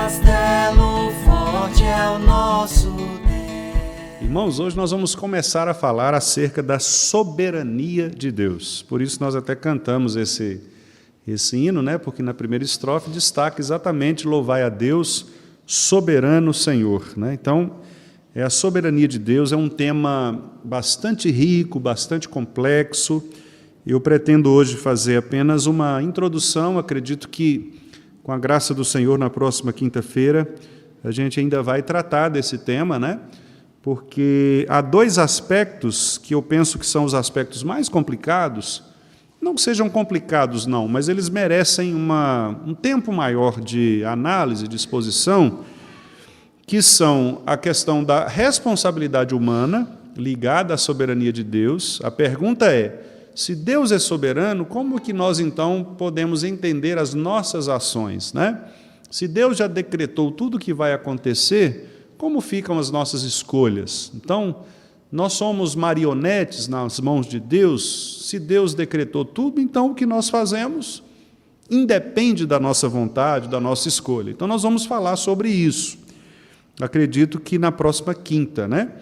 castelo forte é o nosso Deus. Irmãos, hoje nós vamos começar a falar acerca da soberania de Deus. Por isso nós até cantamos esse hino, né? Porque na primeira estrofe destaca exatamente louvai a Deus, soberano Senhor, né? Então, a soberania de Deus é um tema bastante rico, bastante complexo. Eu pretendo hoje fazer apenas uma introdução. Acredito que, com a graça do Senhor, na próxima quinta-feira, a gente ainda vai tratar desse tema, né? Porque há dois aspectos que eu penso que são os aspectos mais complicados. Não que sejam complicados, não, mas eles merecem um tempo maior de análise, de exposição, que são a questão da responsabilidade humana ligada à soberania de Deus. A pergunta é, se Deus é soberano, como que nós, então, podemos entender as nossas ações, né? Se Deus já decretou tudo o que vai acontecer, como ficam as nossas escolhas? Então, nós somos marionetes nas mãos de Deus. Se Deus decretou tudo, então o que nós fazemos independe da nossa vontade, da nossa escolha. Então, nós vamos falar sobre isso. Acredito que na próxima quinta, né?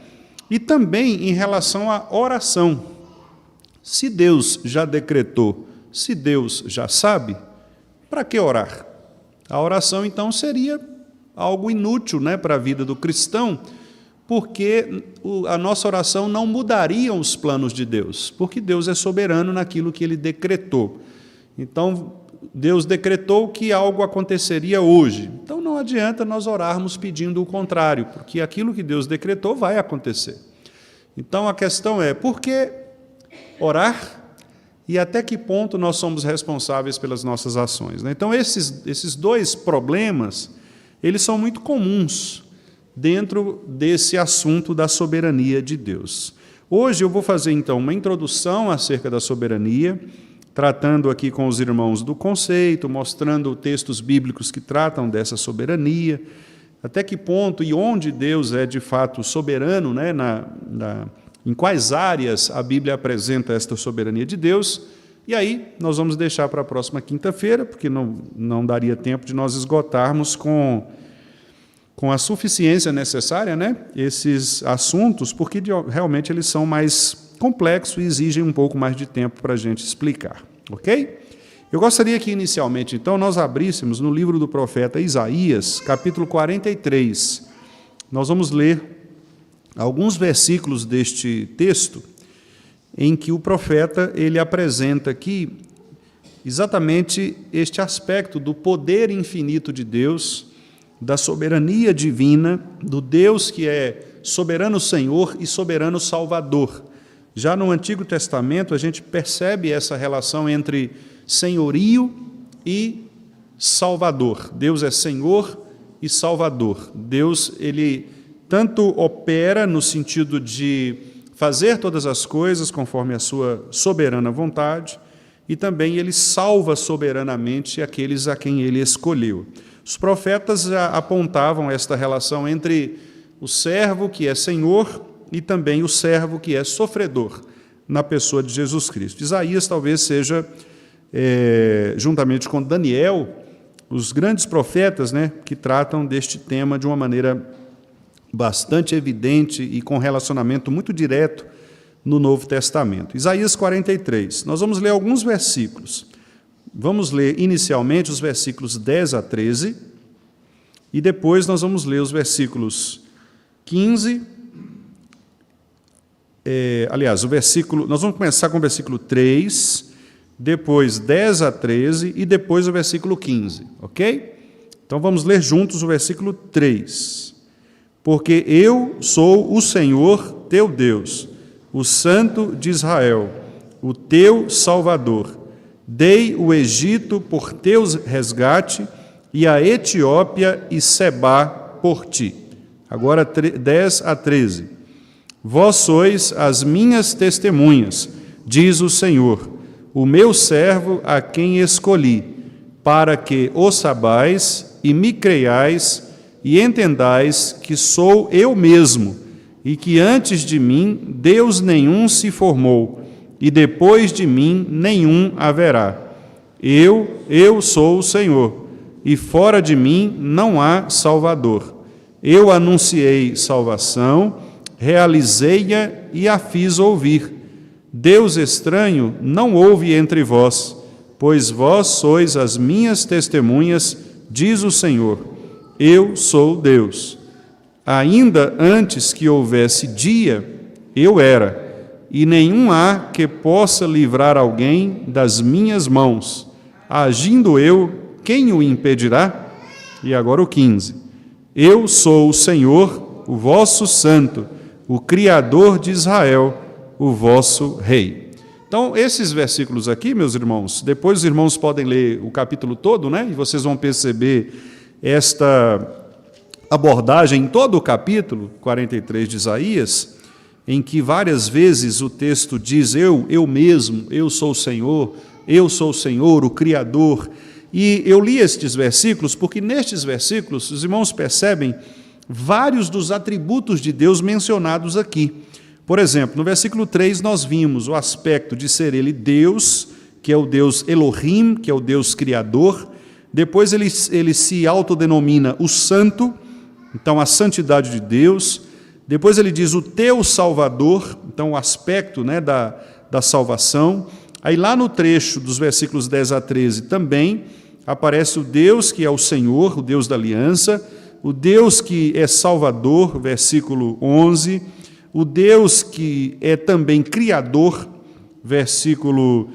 E também em relação à oração. Se Deus já decretou, se Deus já sabe, para que orar? A oração, então, seria algo inútil, né, para a vida do cristão, porque a nossa oração não mudaria os planos de Deus, porque Deus é soberano naquilo que Ele decretou. Então, Deus decretou que algo aconteceria hoje. Então, não adianta nós orarmos pedindo o contrário, porque aquilo que Deus decretou vai acontecer. Então, a questão é, por que orar e até que ponto nós somos responsáveis pelas nossas ações, né? Então, esses dois problemas, eles são muito comuns dentro desse assunto da soberania de Deus. Hoje eu vou fazer, então, uma introdução acerca da soberania, tratando aqui com os irmãos do conceito, mostrando textos bíblicos que tratam dessa soberania, até que ponto e onde Deus é de fato soberano, né, em quais áreas a Bíblia apresenta esta soberania de Deus. E aí nós vamos deixar para a próxima quinta-feira, porque não daria tempo de nós esgotarmos com a suficiência necessária, né, esses assuntos, porque realmente eles são mais complexos e exigem um pouco mais de tempo para a gente explicar, ok? Eu gostaria que, inicialmente, então, nós abríssemos no livro do profeta Isaías, capítulo 43. Nós vamos ler alguns versículos deste texto, em que o profeta ele apresenta aqui exatamente este aspecto do poder infinito de Deus, da soberania divina, do Deus que é soberano Senhor e soberano Salvador. Já no Antigo Testamento, a gente percebe essa relação entre senhorio e Salvador. Deus é Senhor e Salvador. Deus, ele tanto opera no sentido de fazer todas as coisas conforme a sua soberana vontade, e também ele salva soberanamente aqueles a quem ele escolheu. Os profetas já apontavam esta relação entre o servo que é Senhor e também o servo que é sofredor, na pessoa de Jesus Cristo. Isaías talvez seja, juntamente com Daniel, os grandes profetas, né, que tratam deste tema de uma maneira bastante evidente e com relacionamento muito direto no Novo Testamento. Isaías 43. Nós vamos ler alguns versículos. Vamos ler inicialmente os versículos 10 a 13, e depois nós vamos ler os versículos 15, nós vamos começar com o versículo 3, depois 10 a 13 e depois o versículo 15, ok? Então vamos ler juntos o versículo 3. Porque eu sou o Senhor teu Deus, o Santo de Israel, o teu Salvador. Dei o Egito por teu resgate, e a Etiópia e Sebá por ti. Agora 10 a 13. Vós sois as minhas testemunhas, diz o Senhor, o meu servo a quem escolhi, para que o sabais e me creiais e entendais que sou eu mesmo, e que antes de mim Deus nenhum se formou, e depois de mim nenhum haverá. Eu sou o Senhor. e fora de mim não há Salvador. Eu anunciei salvação, realizei-a e a fiz ouvir. Deus estranho não houve entre vós, pois vós sois as minhas testemunhas, diz o Senhor. Eu sou Deus. Ainda antes que houvesse dia, eu era, e nenhum há que possa livrar alguém das minhas mãos. Agindo eu, quem o impedirá? E agora o 15. Eu sou o Senhor, o vosso santo, o Criador de Israel, o vosso Rei. Então, esses versículos aqui, meus irmãos, depois os irmãos podem ler o capítulo todo, né? E vocês vão perceber esta abordagem em todo o capítulo 43 de Isaías, em que várias vezes o texto diz eu mesmo, eu sou o Senhor, o Criador. E eu li estes versículos porque nestes versículos os irmãos percebem vários dos atributos de Deus mencionados aqui. Por exemplo, no versículo 3 nós vimos o aspecto de ser ele Deus, que é o Deus Elohim, que é o Deus Criador. Depois ele se autodenomina o Santo, então a santidade de Deus. Depois ele diz o teu Salvador, então o aspecto, né, da salvação. Aí lá no trecho dos versículos 10 a 13 também aparece o Deus que é o Senhor, o Deus da aliança, o Deus que é Salvador, versículo 11, o Deus que é também Criador, versículo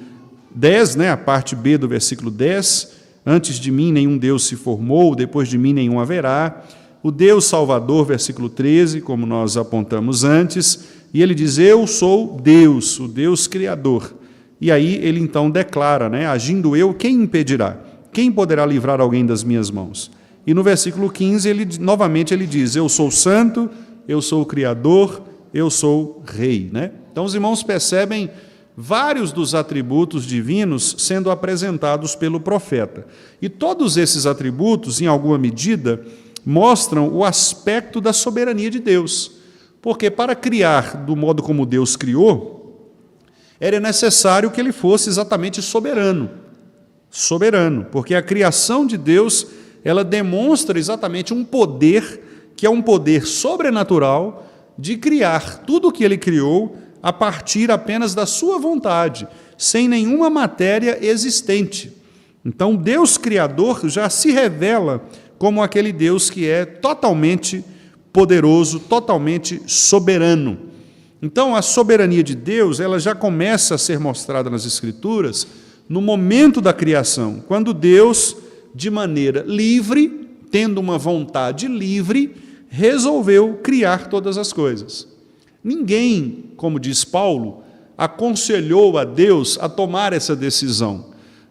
10, né, a parte B do versículo 10, antes de mim nenhum Deus se formou, depois de mim nenhum haverá. O Deus Salvador, versículo 13, como nós apontamos antes, e ele diz, eu sou Deus, o Deus Criador. E aí ele então declara, né, agindo eu, quem impedirá? Quem poderá livrar alguém das minhas mãos? E no versículo 15, novamente ele diz, eu sou santo, eu sou o Criador, eu sou Rei. Né? Então os irmãos percebem vários dos atributos divinos sendo apresentados pelo profeta. E todos esses atributos, em alguma medida, mostram o aspecto da soberania de Deus. Porque para criar do modo como Deus criou, era necessário que ele fosse exatamente soberano. Soberano, porque a criação de Deus, ela demonstra exatamente um poder, que é um poder sobrenatural, de criar tudo o que ele criou a partir apenas da sua vontade, sem nenhuma matéria existente. Então, Deus Criador já se revela como aquele Deus que é totalmente poderoso, totalmente soberano. Então, a soberania de Deus, ela já começa a ser mostrada nas Escrituras no momento da criação, quando Deus, de maneira livre, tendo uma vontade livre, resolveu criar todas as coisas. Ninguém, como diz Paulo, aconselhou a Deus a tomar essa decisão.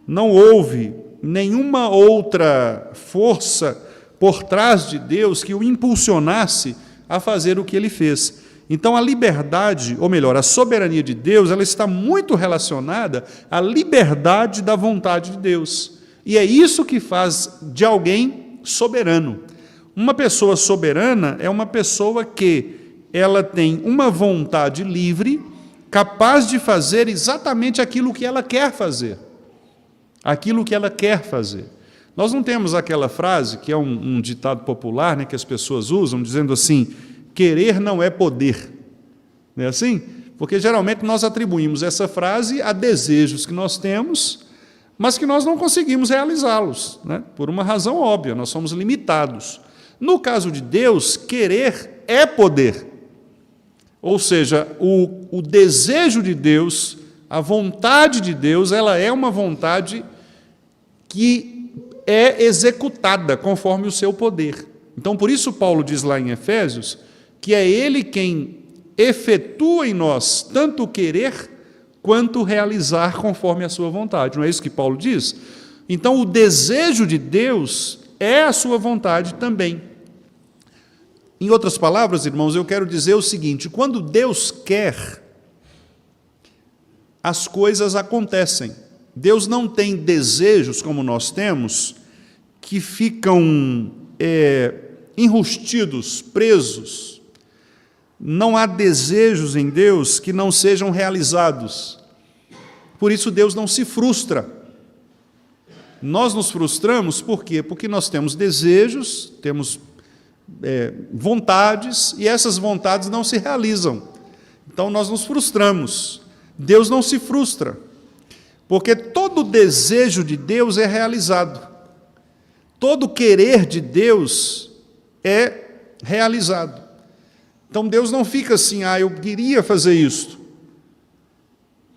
Não houve nenhuma outra força por trás de Deus que o impulsionasse a fazer o que ele fez. Então a liberdade, ou melhor, a soberania de Deus, ela está muito relacionada à liberdade da vontade de Deus. E é isso que faz de alguém soberano. Uma pessoa soberana é uma pessoa que ela tem uma vontade livre, capaz de fazer exatamente aquilo que ela quer fazer. Aquilo que ela quer fazer. Nós não temos aquela frase, que é um ditado popular, né, que as pessoas usam, dizendo assim, querer não é poder. Não é assim? Porque geralmente nós atribuímos essa frase a desejos que nós temos, mas que nós não conseguimos realizá-los, né? Por uma razão óbvia, nós somos limitados. No caso de Deus, querer é poder. Ou seja, o desejo de Deus, a vontade de Deus, ela é uma vontade que é executada conforme o seu poder. Então, por isso Paulo diz lá em Efésios que é Ele quem efetua em nós tanto o querer quanto o realizar conforme a sua vontade. Não é isso que Paulo diz? Então, o desejo de Deus é a sua vontade também. Em outras palavras, irmãos, eu quero dizer o seguinte, quando Deus quer, as coisas acontecem. Deus não tem desejos como nós temos, que ficam enrustidos, presos. Não há desejos em Deus que não sejam realizados. Por isso Deus não se frustra. Nós nos frustramos por quê? Porque nós temos desejos, temos vontades, e essas vontades não se realizam. Então nós nos frustramos. Deus não se frustra, porque todo desejo de Deus é realizado. Todo querer de Deus é realizado. Então Deus não fica assim, eu queria fazer isso,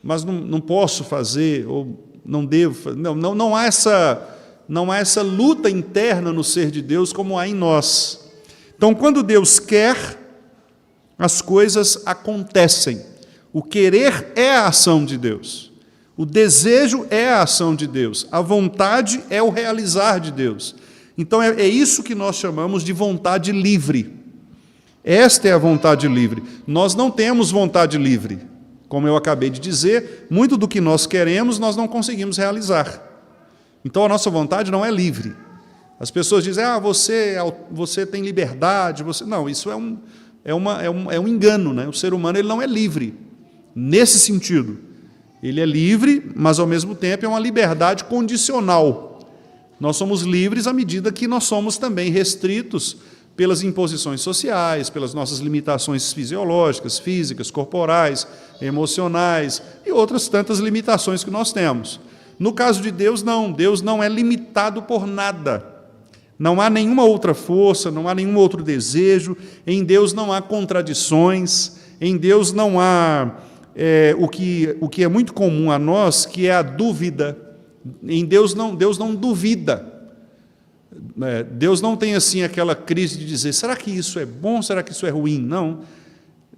mas não posso fazer, ou não devo. Não há essa luta interna no ser de Deus como há em nós. Então, quando Deus quer, as coisas acontecem. O querer é a ação de Deus. O desejo é a ação de Deus. A vontade é o realizar de Deus. Então, é isso que nós chamamos de vontade livre. Esta é a vontade livre. Nós não temos vontade livre. Como eu acabei de dizer, muito do que nós queremos, nós não conseguimos realizar. Então, a nossa vontade não é livre. As pessoas dizem, você tem liberdade. Não, isso é um engano, né? O ser humano ele não é livre, nesse sentido. Ele é livre, mas, ao mesmo tempo, é uma liberdade condicional. Nós somos livres à medida que nós somos também restritos pelas imposições sociais, pelas nossas limitações fisiológicas, físicas, corporais, emocionais e outras tantas limitações que nós temos. No caso de Deus, não. Deus não é limitado por nada. Não há nenhuma outra força, não há nenhum outro desejo. Em Deus não há contradições. Em Deus não há o que é muito comum a nós, que é a dúvida. Em Deus não duvida. Deus não tem assim aquela crise de dizer, será que isso é bom, será que isso é ruim?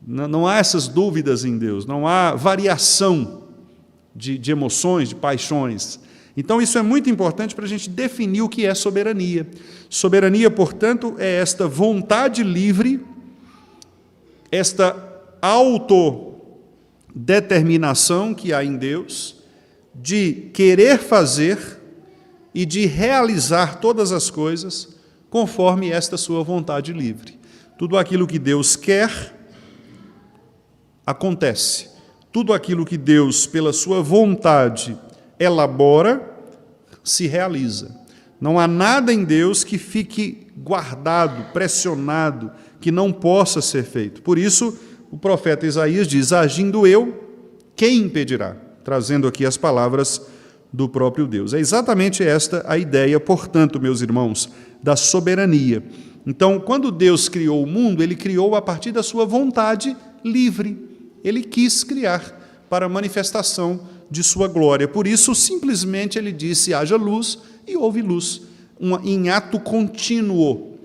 Não há essas dúvidas em Deus, não há variação de emoções, de paixões. Então isso é muito importante para a gente definir o que é soberania. Soberania, portanto, é esta vontade livre, esta autodeterminação que há em Deus de querer fazer e de realizar todas as coisas conforme esta sua vontade livre. Tudo aquilo que Deus quer, acontece. Tudo aquilo que Deus, pela sua vontade, elabora, se realiza. Não há nada em Deus que fique guardado, pressionado, que não possa ser feito. Por isso, o profeta Isaías diz, agindo eu, quem impedirá? Trazendo aqui as palavras do próprio Deus. É exatamente esta a ideia, portanto, meus irmãos, da soberania. Então, quando Deus criou o mundo, Ele criou a partir da sua vontade livre. Ele quis criar para a manifestação de sua glória. Por isso, simplesmente, Ele disse, haja luz, e houve luz. Em ato contínuo.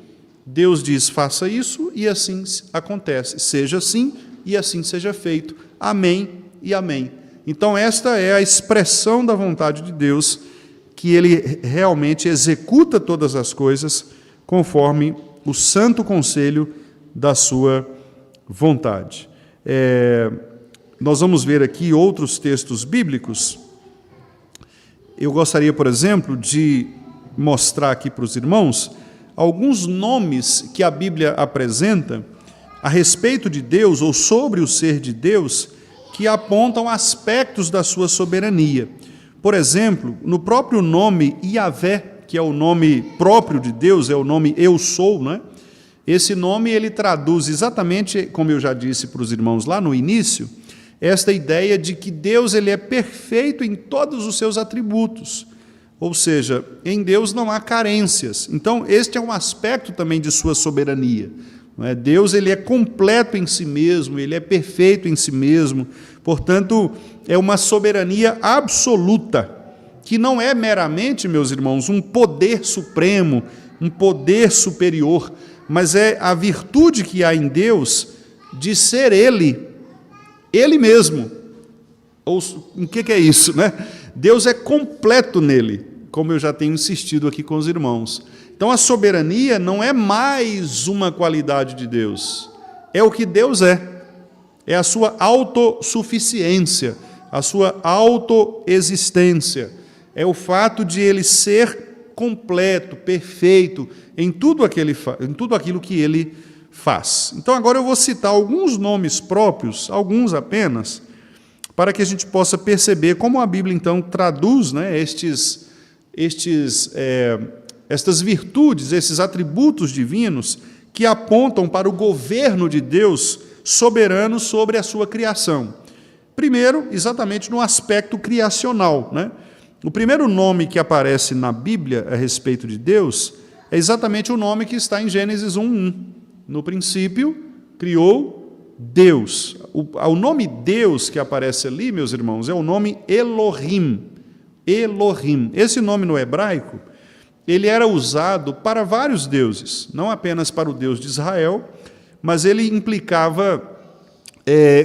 Deus diz, faça isso, e assim acontece. Seja assim, e assim seja feito. Amém e amém. Então, esta é a expressão da vontade de Deus, que Ele realmente executa todas as coisas conforme o santo conselho da sua vontade. Nós vamos ver aqui outros textos bíblicos. Eu gostaria, por exemplo, de mostrar aqui para os irmãos alguns nomes que a Bíblia apresenta a respeito de Deus ou sobre o ser de Deus, que apontam aspectos da sua soberania. Por exemplo, no próprio nome Yahvé, que é o nome próprio de Deus, é o nome Eu Sou, né? Esse nome ele traduz exatamente, como eu já disse para os irmãos lá no início, esta ideia de que Deus ele é perfeito em todos os seus atributos. Ou seja, em Deus não há carências. Então, este é um aspecto também de sua soberania. Deus ele é completo em si mesmo, Ele é perfeito em si mesmo, portanto, é uma soberania absoluta, que não é meramente, meus irmãos, um poder supremo, um poder superior, mas é a virtude que há em Deus de ser Ele mesmo. Ou, o que é isso, né? Deus é completo nele, como eu já tenho insistido aqui com os irmãos. Então, a soberania não é mais uma qualidade de Deus, é o que Deus é a sua autossuficiência, a sua autoexistência, é o fato de Ele ser completo, perfeito em tudo aquilo que Ele faz. Então, agora eu vou citar alguns nomes próprios, alguns apenas, para que a gente possa perceber como a Bíblia, então, traduz, né, estas virtudes, esses atributos divinos que apontam para o governo de Deus soberano sobre a sua criação. Primeiro, exatamente no aspecto criacional, né? O primeiro nome que aparece na Bíblia a respeito de Deus é exatamente o nome que está em Gênesis 1:1. No princípio, criou Deus. O nome Deus que aparece ali, meus irmãos, é o nome Elohim. Elohim. Esse nome no hebraico, ele era usado para vários deuses, não apenas para o Deus de Israel, mas ele implicava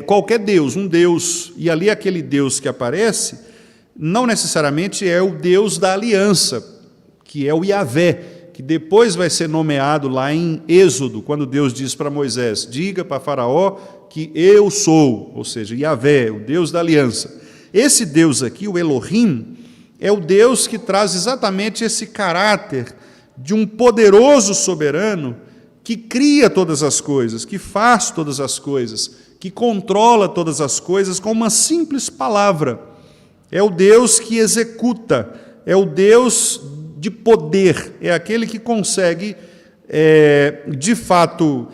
qualquer Deus, um Deus. E ali aquele Deus que aparece não necessariamente é o Deus da aliança, que é o Yahvé, que depois vai ser nomeado lá em Êxodo, quando Deus diz para Moisés: diga para Faraó que eu sou, ou seja, Yahvé, o Deus da aliança. Esse Deus aqui, o Elohim, é o Deus que traz exatamente esse caráter de um poderoso soberano que cria todas as coisas, que faz todas as coisas, que controla todas as coisas com uma simples palavra. É o Deus que executa, é o Deus de poder, é aquele que consegue, de fato,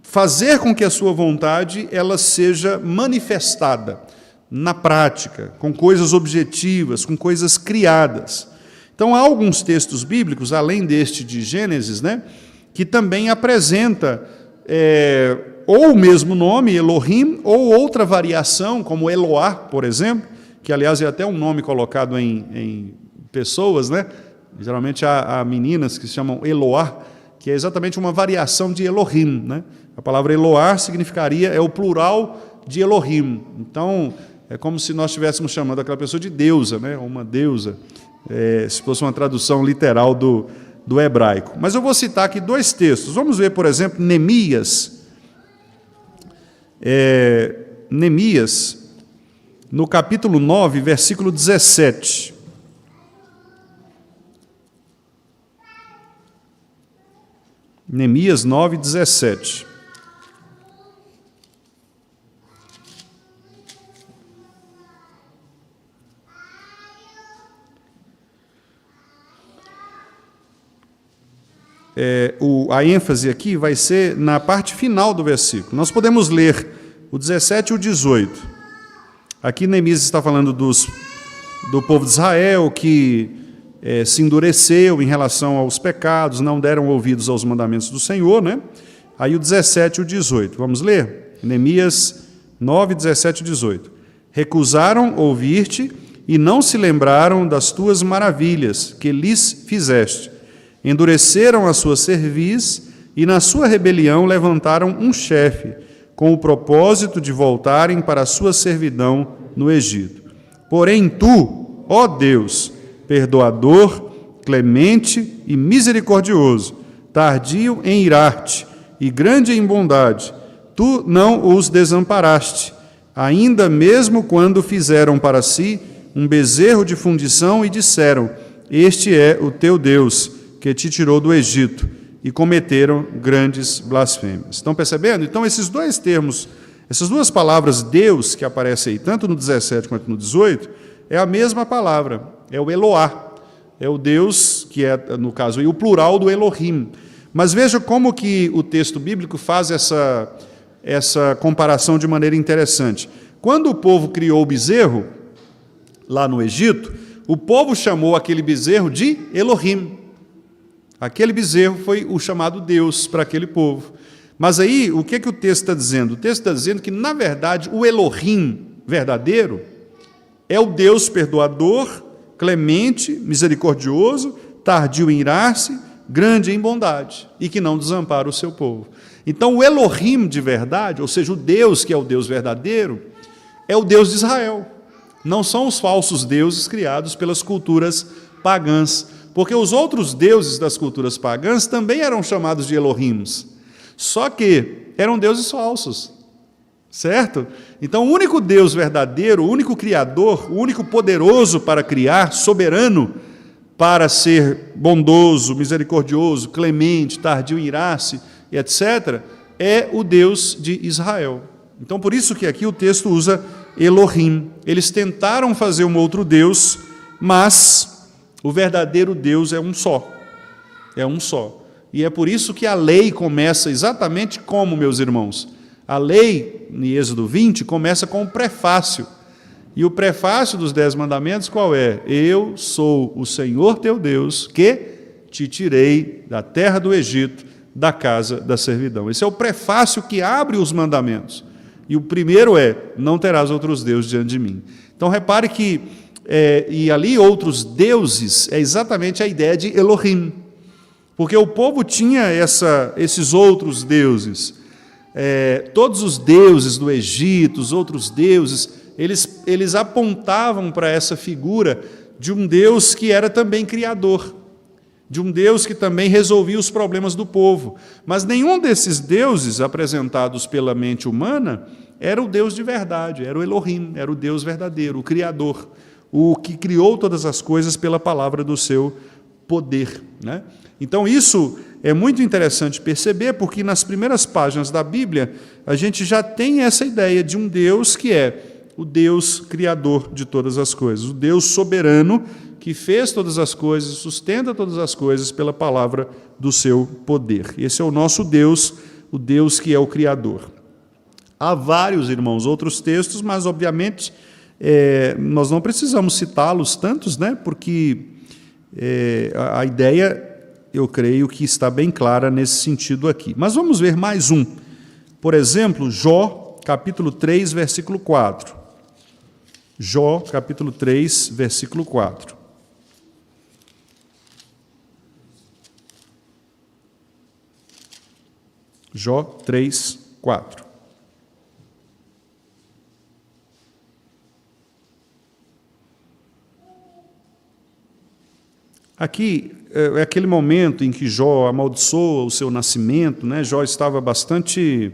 fazer com que a sua vontade ela seja manifestada na prática, com coisas objetivas, com coisas criadas. Então, há alguns textos bíblicos, além deste de Gênesis, né, que também apresenta ou o mesmo nome, Elohim, ou outra variação, como Eloá, por exemplo, que, aliás, é até um nome colocado em pessoas, né? Geralmente há meninas que se chamam Eloá, que é exatamente uma variação de Elohim, né? A palavra Eloá significaria, é o plural de Elohim. Então, é como se nós estivéssemos chamando aquela pessoa de deusa, né? Uma deusa, se fosse uma tradução literal do hebraico. Mas eu vou citar aqui dois textos. Vamos ver, por exemplo, Neemias. Neemias, no capítulo 9, versículo 17. Neemias 9, 17. A ênfase aqui vai ser na parte final do versículo. Nós podemos ler o 17 e o 18. Aqui Neemias está falando do povo de Israel que se endureceu em relação aos pecados, não deram ouvidos aos mandamentos do Senhor, né? Aí o 17 e o 18. Vamos ler? Neemias 9, 17 e 18. Recusaram ouvir-te e não se lembraram das tuas maravilhas que lhes fizeste. Endureceram a sua cerviz e na sua rebelião levantaram um chefe, com o propósito de voltarem para a sua servidão no Egito. Porém tu, ó Deus, perdoador, clemente e misericordioso, tardio em irar-te e grande em bondade, tu não os desamparaste, ainda mesmo quando fizeram para si um bezerro de fundição e disseram: este é o teu Deus, que te tirou do Egito, e cometeram grandes blasfêmias. Estão percebendo? Então, esses dois termos, essas duas palavras Deus, que aparecem aí, tanto no 17 quanto no 18, é a mesma palavra, é o Eloá, é o Deus, que é, no caso, o plural do Elohim. Mas veja como que o texto bíblico faz essa comparação de maneira interessante. Quando o povo criou o bezerro, lá no Egito, o povo chamou aquele bezerro de Elohim. Aquele bezerro foi o chamado Deus para aquele povo. Mas aí, o que o texto está dizendo? O texto está dizendo que, na verdade, o Elohim verdadeiro é o Deus perdoador, clemente, misericordioso, tardio em irar-se, grande em bondade, e que não desampara o seu povo. Então, o Elohim de verdade, ou seja, o Deus que é o Deus verdadeiro, é o Deus de Israel. Não são os falsos deuses criados pelas culturas pagãs, porque os outros deuses das culturas pagãs também eram chamados de Elohims, só que eram deuses falsos, certo? Então, o único Deus verdadeiro, o único Criador, o único poderoso para criar, soberano, para ser bondoso, misericordioso, clemente, tardio em irar-se, etc., é o Deus de Israel. Então, por isso que aqui o texto usa Elohim. Eles tentaram fazer um outro Deus, mas O verdadeiro Deus é um só. É um só. E é por isso que a lei começa exatamente como, meus irmãos? A lei, em Êxodo 20, começa com um prefácio. E o prefácio dos 10 mandamentos qual é? Eu sou o Senhor teu Deus, que te tirei da terra do Egito, da casa da servidão. Esse é o prefácio que abre os mandamentos. E o primeiro é, não terás outros deuses diante de mim. Então repare que, e ali outros deuses, é exatamente a ideia de Elohim. Porque o povo tinha esses outros deuses. Todos os deuses do Egito, os outros deuses, eles apontavam para essa figura de um Deus que era também criador, de um Deus que também resolvia os problemas do povo. Mas nenhum desses deuses apresentados pela mente humana era o Deus de verdade, era o Elohim, era o Deus verdadeiro, o Criador, o que criou todas as coisas pela palavra do seu poder, né? Então isso é muito interessante perceber, porque nas primeiras páginas da Bíblia a gente já tem essa ideia de um Deus que é o Deus criador de todas as coisas, o Deus soberano que fez todas as coisas, sustenta todas as coisas pela palavra do seu poder. Esse é o nosso Deus, o Deus que é o Criador. Há vários, irmãos, outros textos, mas, obviamente, nós não precisamos citá-los tantos, né? Porque a ideia, eu creio que está bem clara nesse sentido aqui. Mas vamos ver mais um. Por exemplo, Jó, capítulo 3, versículo 4. Jó, capítulo 3, versículo 4. Jó 3, 4. Aqui é aquele momento em que Jó amaldiçoa o seu nascimento, né? Jó estava bastante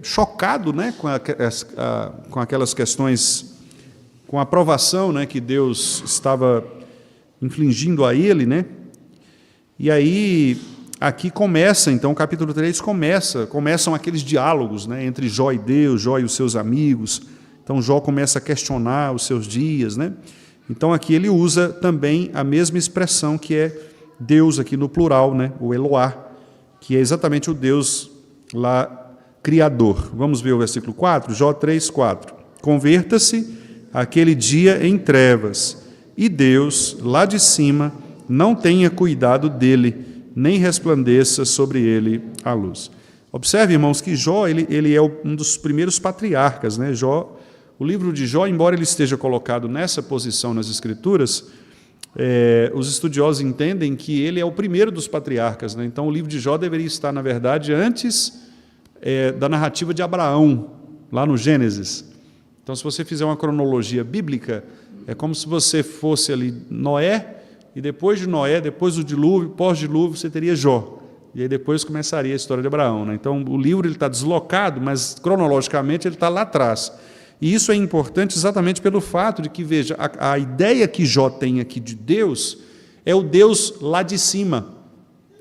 chocado, né? com aquelas questões, com a provação, né? que Deus estava infligindo a ele, né? E aí, aqui começa, então, o capítulo 3 começam aqueles diálogos, né? entre Jó e Deus, Jó e os seus amigos. Então, Jó começa a questionar os seus dias, né? Então, aqui ele usa também a mesma expressão que é Deus, aqui no plural, né? O Eloá, que é exatamente o Deus lá criador. Vamos ver o versículo 4, Jó 3, 4. Converta-se aquele dia em trevas, e Deus, lá de cima, não tenha cuidado dele, nem resplandeça sobre ele a luz. Observe, irmãos, que Jó ele é um dos primeiros patriarcas, né? Jó, o livro de Jó, embora ele esteja colocado nessa posição nas Escrituras, os estudiosos entendem que ele é o primeiro dos patriarcas, né? Então, o livro de Jó deveria estar, na verdade, antes da narrativa de Abraão, lá no Gênesis. Então, se você fizer uma cronologia bíblica, é como se você fosse ali Noé, e depois de Noé, depois do dilúvio, pós-dilúvio, você teria Jó. E aí depois começaria a história de Abraão, né? Então, o livro está deslocado, mas cronologicamente ele está lá atrás. E isso é importante exatamente pelo fato de que, veja, a ideia que Jó tem aqui de Deus é o Deus lá de cima.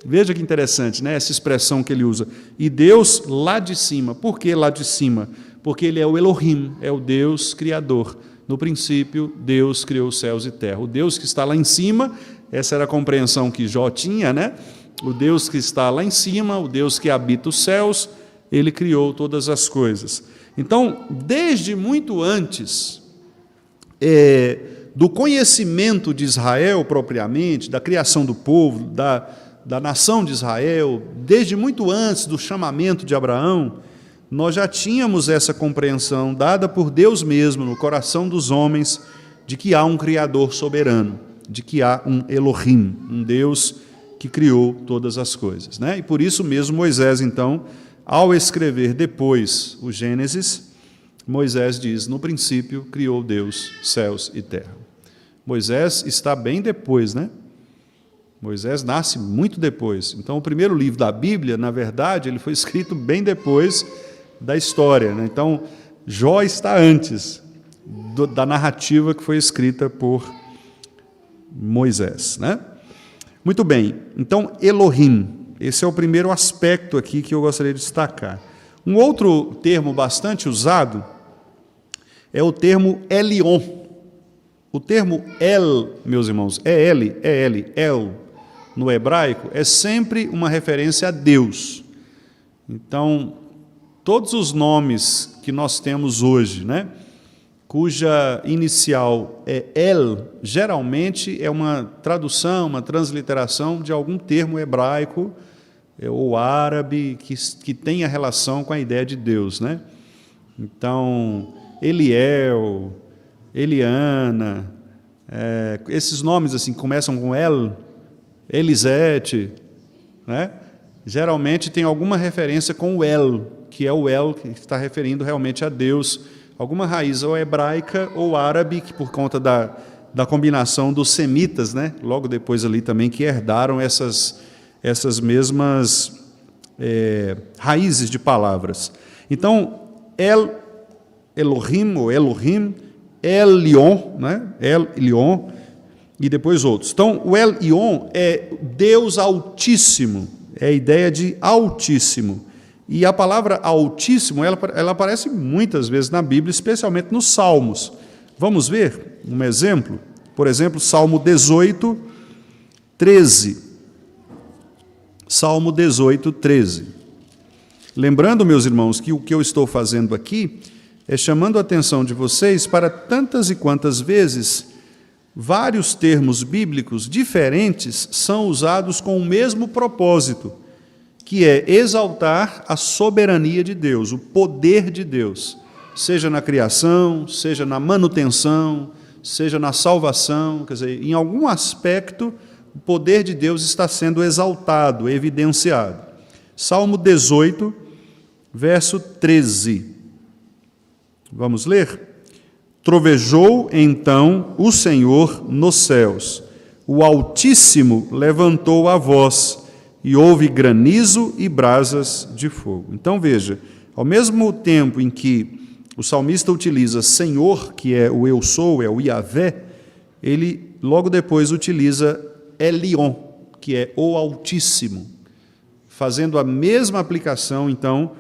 Veja que interessante, né? Essa expressão que ele usa. E Deus lá de cima. Por que lá de cima? Porque ele é o Elohim, é o Deus criador. No princípio, Deus criou os céus e terra. O Deus que está lá em cima, essa era a compreensão que Jó tinha, né? O Deus que está lá em cima, o Deus que habita os céus, ele criou todas as coisas. Então, desde muito antes do conhecimento de Israel propriamente, da criação do povo, da nação de Israel, desde muito antes do chamamento de Abraão, nós já tínhamos essa compreensão dada por Deus mesmo no coração dos homens de que há um Criador soberano, de que há um Elohim, um Deus que criou todas as coisas, né? E por isso mesmo Moisés, então, ao escrever depois o Gênesis, Moisés diz, no princípio criou Deus céus e terra. Moisés está bem depois, né? Moisés nasce muito depois. Então, o primeiro livro da Bíblia, na verdade, ele foi escrito bem depois da história, né? Então, Jó está antes da narrativa que foi escrita por Moisés, né? Muito bem. Então, Elohim. Esse é o primeiro aspecto aqui que eu gostaria de destacar. Um outro termo bastante usado é o termo Elion. O termo El, meus irmãos, El, no hebraico, é sempre uma referência a Deus. Então, todos os nomes que nós temos hoje, né, cuja inicial é El, geralmente é uma tradução, uma transliteração de algum termo hebraico ou árabe que tenha relação com a ideia de Deus, né? Então, Eliel, Eliana, esses nomes assim começam com El, Elisete, né? Geralmente tem alguma referência com o El, que é o El que está referindo realmente a Deus, alguma raiz ou hebraica ou árabe, que por conta da combinação dos semitas, né? Logo depois ali também, que herdaram essas mesmas raízes de palavras. Então, Elohim, ou Elohim, El-Yon, né? El-Yon, e depois outros. Então, o El-Yon é Deus Altíssimo, é a ideia de Altíssimo. E a palavra Altíssimo, ela aparece muitas vezes na Bíblia, especialmente nos Salmos. Vamos ver um exemplo? Por exemplo, Salmo 18, 13. Salmo 18, 13. Lembrando, meus irmãos, que o que eu estou fazendo aqui é chamando a atenção de vocês para tantas e quantas vezes vários termos bíblicos diferentes são usados com o mesmo propósito, que é exaltar a soberania de Deus, o poder de Deus, seja na criação, seja na manutenção, seja na salvação, quer dizer, em algum aspecto o poder de Deus está sendo exaltado, evidenciado. Salmo 18, verso 13. Vamos ler? Trovejou então o Senhor nos céus, o Altíssimo levantou a voz, e houve granizo e brasas de fogo. Então veja, ao mesmo tempo em que o salmista utiliza Senhor, que é o eu sou, é o Yahvé, ele logo depois utiliza Elion, que é o Altíssimo, fazendo a mesma aplicação, então,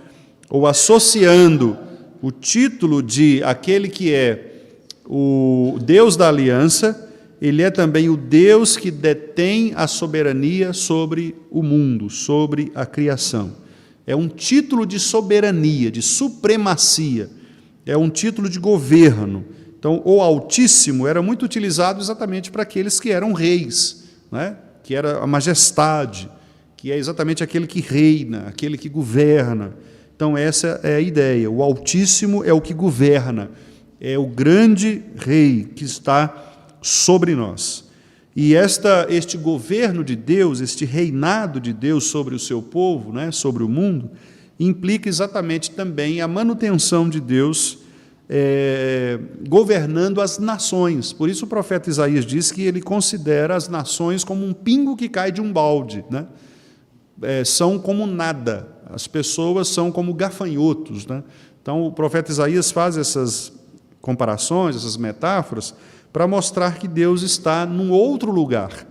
ou associando o título de aquele que é o Deus da aliança, ele é também o Deus que detém a soberania sobre o mundo, sobre a criação. É um título de soberania, de supremacia, é um título de governo. Então, o Altíssimo era muito utilizado exatamente para aqueles que eram reis, né? Que era a majestade, que é exatamente aquele que reina, aquele que governa. Então, essa é a ideia. O Altíssimo é o que governa, é o grande rei que está sobre nós. E este governo de Deus, este reinado de Deus sobre o seu povo, né, sobre o mundo, implica exatamente também a manutenção de Deus governando as nações. Por isso o profeta Isaías diz que ele considera as nações como um pingo que cai de um balde, né? São como nada, as pessoas são como gafanhotos, né? Então o profeta Isaías faz essas comparações, essas metáforas, para mostrar que Deus está num outro lugar.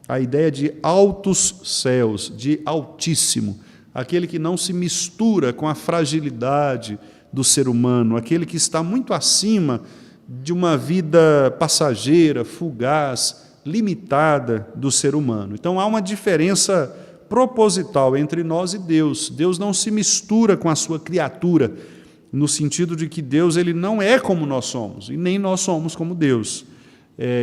A ideia de altos céus, de altíssimo, aquele que não se mistura com a fragilidade do ser humano, aquele que está muito acima de uma vida passageira, fugaz, limitada do ser humano. Então há uma diferença proposital entre nós e Deus. Deus não se mistura com a sua criatura, no sentido de que Deus ele não é como nós somos, e nem nós somos como Deus.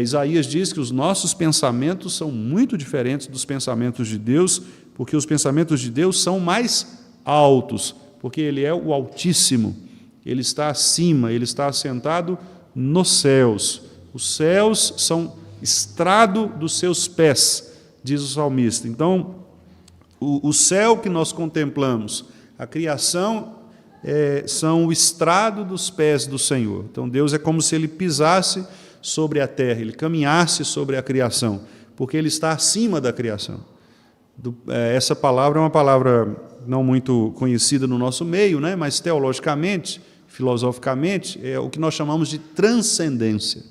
Isaías diz que os nossos pensamentos são muito diferentes dos pensamentos de Deus, porque os pensamentos de Deus são mais altos, porque Ele é o Altíssimo, Ele está acima, Ele está assentado nos céus. Os céus são estrado dos seus pés, diz o salmista. Então, o céu que nós contemplamos, a criação, são o estrado dos pés do Senhor. Então Deus é como se Ele pisasse sobre a terra, Ele caminhasse sobre a criação, porque Ele está acima da criação. Essa palavra é uma palavra não muito conhecida no nosso meio, né? Mas teologicamente, filosoficamente, é o que nós chamamos de transcendência.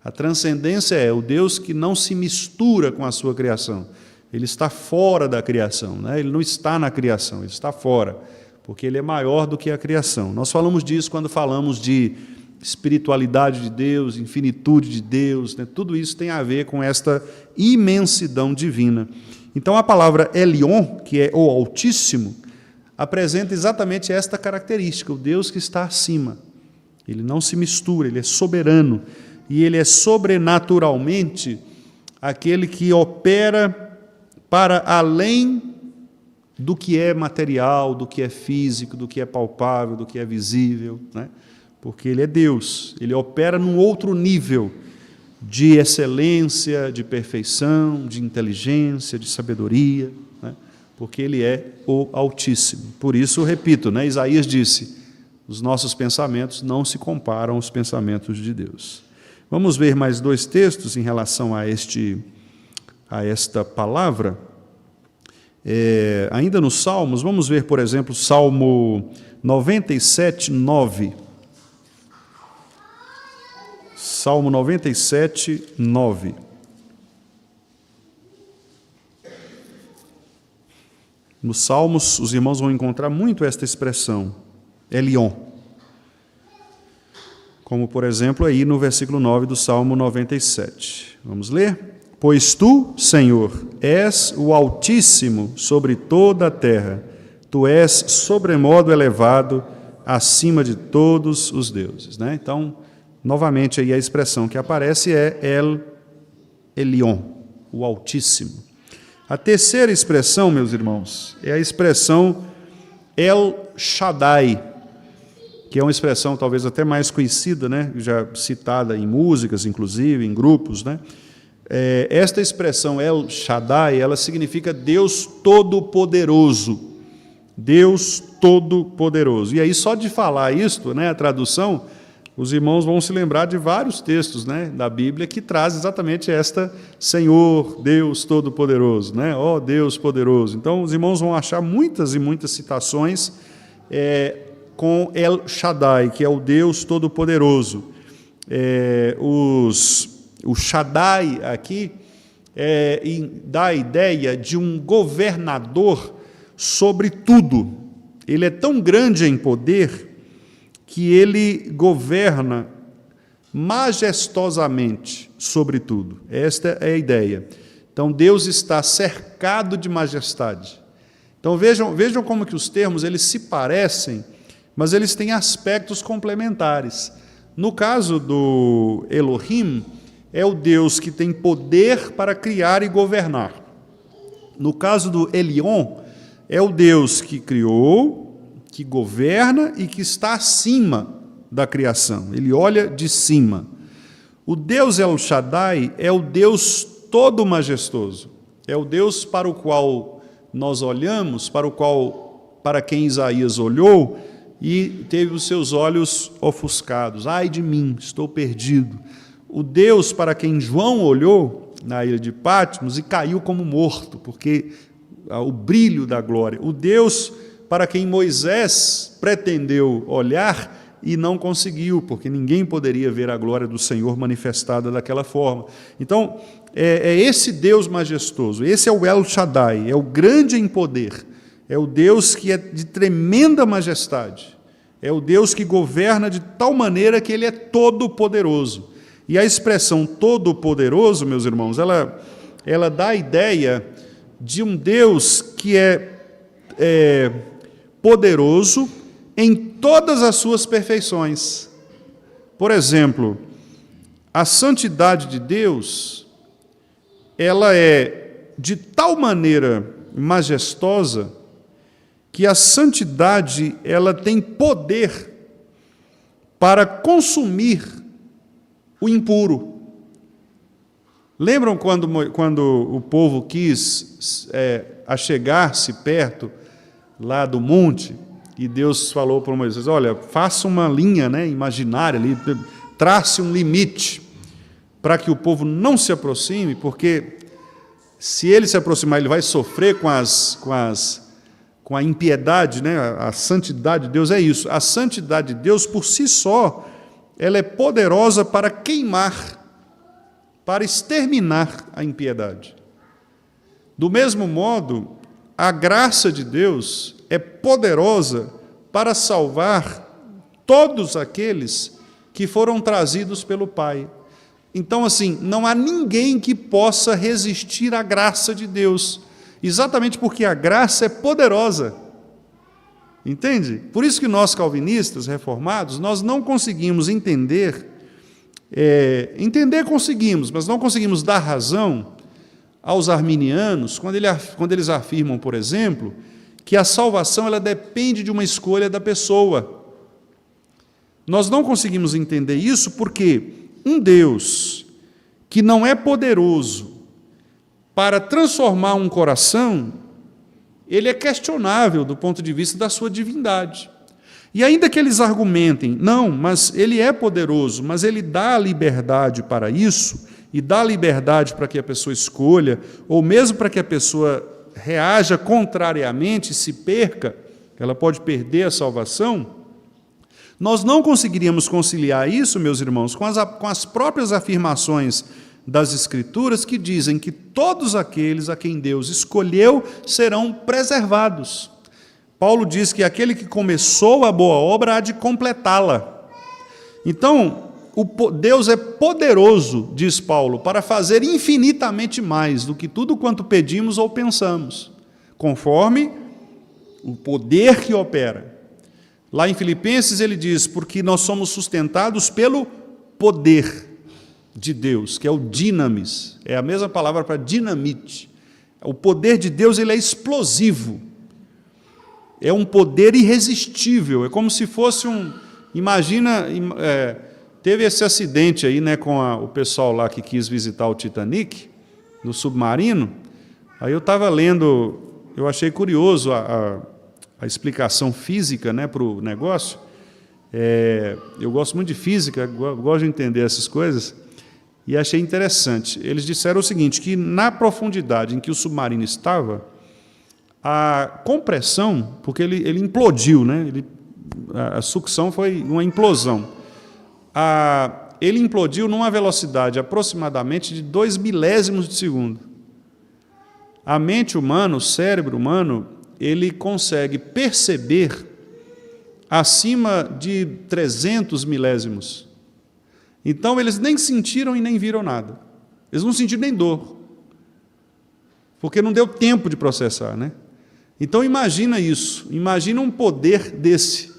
A transcendência é o Deus que não se mistura com a sua criação. Ele está fora da criação, né? Ele não está na criação, Ele está fora, porque Ele é maior do que a criação. Nós falamos disso quando falamos de espiritualidade de Deus, infinitude de Deus, né? Tudo isso tem a ver com esta imensidão divina. Então a palavra Elion, que é o Altíssimo, apresenta exatamente esta característica, o Deus que está acima. Ele não se mistura, ele é soberano, e ele é sobrenaturalmente aquele que opera para além do que é material, do que é físico, do que é palpável, do que é visível, né? Porque ele é Deus, ele opera num outro nível de excelência, de perfeição, de inteligência, de sabedoria, né? Porque ele é o Altíssimo. Por isso, repito, né? Isaías disse, os nossos pensamentos não se comparam aos pensamentos de Deus. Vamos ver mais dois textos em relação a esta palavra. Ainda nos Salmos, vamos ver, por exemplo, Salmo 97, 9. Salmo 97, 9. Nos Salmos, os irmãos vão encontrar muito esta expressão, Elion. Como, por exemplo, aí no versículo 9 do Salmo 97. Vamos ler? Pois tu, Senhor, és o Altíssimo sobre toda a terra, tu és sobremodo elevado acima de todos os deuses. Né? Então, novamente, aí a expressão que aparece é El Elyon, o Altíssimo. A terceira expressão, meus irmãos, é a expressão El Shaddai, que é uma expressão talvez até mais conhecida, né? Já citada em músicas, inclusive, em grupos, né? Esta expressão El Shaddai, ela significa Deus Todo-Poderoso. Deus Todo-Poderoso. E aí, só de falar isto, né, a tradução, os irmãos vão se lembrar de vários textos, né, da Bíblia que traz exatamente esta Senhor, Deus Todo-Poderoso, né? Ó Deus Poderoso. Então, os irmãos vão achar muitas e muitas citações com El Shaddai, que é o Deus Todo-Poderoso. O Shaddai aqui dá a ideia de um governador sobre tudo. Ele é tão grande em poder que ele governa majestosamente sobre tudo. Esta é a ideia. Então, Deus está cercado de majestade. Então, vejam como que os termos eles se parecem, mas eles têm aspectos complementares. No caso do Elohim, é o Deus que tem poder para criar e governar. No caso do Elion, é o Deus que criou, que governa e que está acima da criação. Ele olha de cima. O Deus El Shaddai é o Deus todo majestoso. É o Deus para o qual nós olhamos, para quem Isaías olhou e teve os seus olhos ofuscados. Ai de mim, estou perdido. O Deus para quem João olhou na ilha de Patmos e caiu como morto, porque o brilho da glória. O Deus para quem Moisés pretendeu olhar e não conseguiu, porque ninguém poderia ver a glória do Senhor manifestada daquela forma. Então, é esse Deus majestoso, esse é o El Shaddai, é o grande em poder, é o Deus que é de tremenda majestade, é o Deus que governa de tal maneira que ele é todo-poderoso. E a expressão todo-poderoso, meus irmãos, ela dá a ideia de um Deus que é poderoso em todas as suas perfeições. Por exemplo, a santidade de Deus, ela é de tal maneira majestosa que a santidade ela tem poder para consumir o impuro. Lembram quando o povo quis achegar-se perto lá do monte, e Deus falou para Moisés, olha, faça uma linha, né, imaginária ali, trace um limite para que o povo não se aproxime, porque se ele se aproximar, ele vai sofrer com a impiedade, né? A santidade de Deus é isso. A santidade de Deus, por si só, ela é poderosa para queimar, para exterminar a impiedade. Do mesmo modo, a graça de Deus é poderosa para salvar todos aqueles que foram trazidos pelo Pai. Então, assim, não há ninguém que possa resistir à graça de Deus, exatamente porque a graça é poderosa. Entende? Por isso que nós, calvinistas, reformados, nós não conseguimos entender, conseguimos, mas não conseguimos dar razão aos arminianos, quando eles afirmam, por exemplo, que a salvação ela depende de uma escolha da pessoa. Nós não conseguimos entender isso porque um Deus que não é poderoso para transformar um coração, ele é questionável do ponto de vista da sua divindade. E ainda que eles argumentem, não, mas ele é poderoso, mas ele dá a liberdade para isso, e dá a liberdade para que a pessoa escolha, ou mesmo para que a pessoa reaja contrariamente, se perca, ela pode perder a salvação. Nós não conseguiríamos conciliar isso, meus irmãos, com as próprias afirmações das Escrituras que dizem que todos aqueles a quem Deus escolheu serão preservados. Paulo diz que aquele que começou a boa obra há de completá-la. Então, Deus é poderoso, diz Paulo, para fazer infinitamente mais do que tudo quanto pedimos ou pensamos, conforme o poder que opera. Lá em Filipenses ele diz, porque nós somos sustentados pelo poder de Deus, que é o dinamis, é a mesma palavra para dinamite. O poder de Deus ele é explosivo, é um poder irresistível, é como se fosse imagina, teve esse acidente aí, né, com o pessoal lá que quis visitar o Titanic, no submarino, aí eu estava lendo, eu achei curioso a explicação física, né, para o negócio. Eu gosto muito de física, gosto de entender essas coisas, e achei interessante. Eles disseram o seguinte, que na profundidade em que o submarino estava, a compressão, porque ele implodiu, né, a sucção foi uma implosão, ele implodiu numa velocidade aproximadamente de 2 milésimos de segundo. A mente humana, o cérebro humano, ele consegue perceber acima de 300 milésimos. Então, eles nem sentiram e nem viram nada. Eles não sentiram nem dor, porque não deu tempo de processar, né? Então, imagina isso. Imagina um poder desse,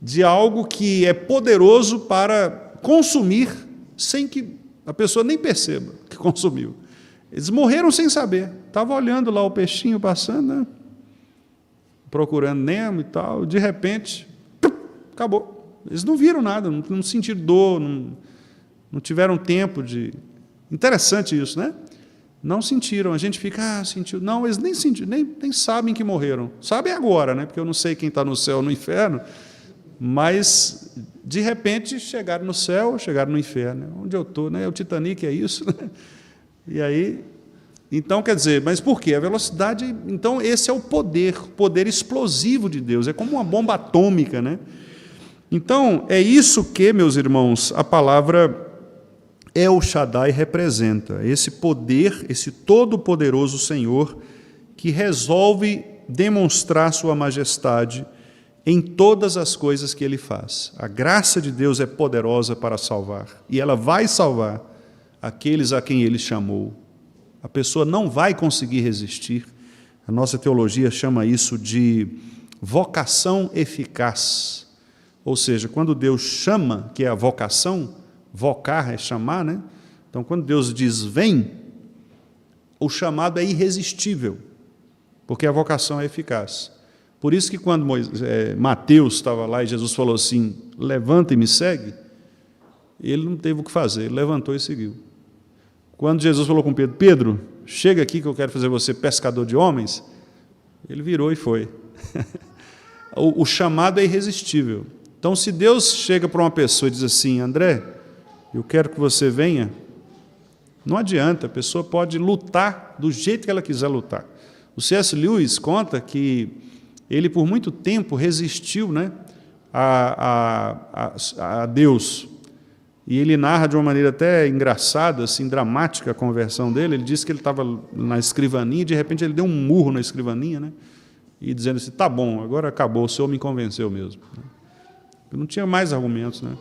de algo que é poderoso para consumir sem que a pessoa nem perceba que consumiu. Eles morreram sem saber. Estava olhando lá o peixinho passando, né? Procurando Nemo e tal, de repente, acabou. Eles não viram nada, não sentiram dor, não tiveram tempo de... Interessante isso, né? Não sentiram, a gente fica, sentiu. Não, eles nem sentiram, nem sabem que morreram. Sabem agora, né? Porque eu não sei quem está no céu ou no inferno, mas, de repente, chegaram no céu, chegaram no inferno. Onde eu estou, né? O Titanic é isso, né? E aí... Então, quer dizer, mas por quê? A velocidade, então, esse é o poder explosivo de Deus, é como uma bomba atômica, né? Então, é isso que, meus irmãos, a palavra El Shaddai representa, esse poder, esse todo-poderoso Senhor que resolve demonstrar sua majestade em todas as coisas que Ele faz. A graça de Deus é poderosa para salvar, e ela vai salvar aqueles a quem Ele chamou. A pessoa não vai conseguir resistir. A nossa teologia chama isso de vocação eficaz. Ou seja, quando Deus chama, que é a vocação, vocar é chamar, né? Então, quando Deus diz vem, o chamado é irresistível, porque a vocação é eficaz. Por isso que quando Mateus estava lá e Jesus falou assim, levanta e me segue, ele não teve o que fazer, ele levantou e seguiu. Quando Jesus falou com Pedro, Pedro, chega aqui que eu quero fazer você pescador de homens, ele virou e foi. O chamado é irresistível. Então, se Deus chega para uma pessoa e diz assim, André, eu quero que você venha, não adianta, a pessoa pode lutar do jeito que ela quiser lutar. O C.S. Lewis conta que ele, por muito tempo, resistiu, né, a Deus. E ele narra de uma maneira até engraçada, assim, dramática a conversão dele. Ele disse que ele estava na escrivaninha e, de repente, ele deu um murro na escrivaninha, né? E dizendo assim, tá bom, agora acabou, o Senhor me convenceu mesmo. Eu não tinha mais argumentos, né?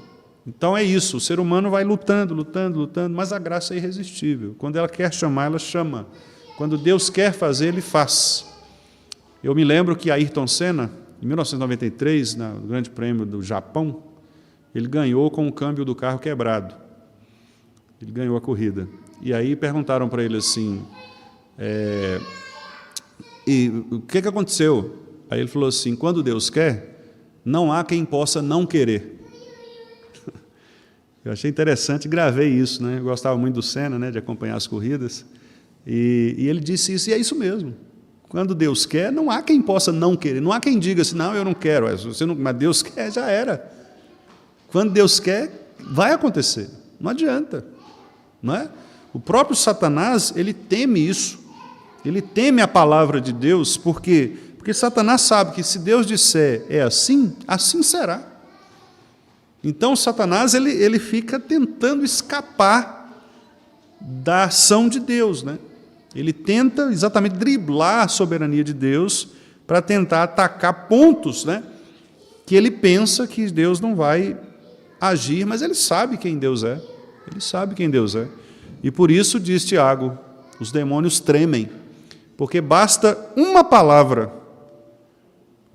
Então é isso, o ser humano vai lutando, lutando, lutando, mas a graça é irresistível. Quando ela quer chamar, ela chama. Quando Deus quer fazer, Ele faz. Eu me lembro que Ayrton Senna, em 1993, no Grande Prêmio do Japão, ele ganhou com o câmbio do carro quebrado. Ele ganhou a corrida. E aí perguntaram para ele assim, e o que aconteceu? Aí ele falou assim, quando Deus quer, não há quem possa não querer. Eu achei interessante, gravei isso, né? Eu gostava muito do Senna, né, de acompanhar as corridas, e ele disse isso, e é isso mesmo. Quando Deus quer, não há quem possa não querer, não há quem diga assim, não, eu não quero, mas Deus quer, já era. Quando Deus quer, vai acontecer, não adianta, não é? O próprio Satanás, ele teme isso, ele teme a palavra de Deus, porque Satanás sabe que se Deus disser é assim, assim será. Então, Satanás ele fica tentando escapar da ação de Deus, né? Ele tenta exatamente driblar a soberania de Deus para tentar atacar pontos, né, que ele pensa que Deus não vai agir, mas ele sabe quem Deus é. Ele sabe quem Deus é. E por isso, diz Tiago, os demônios tremem, porque basta uma palavra,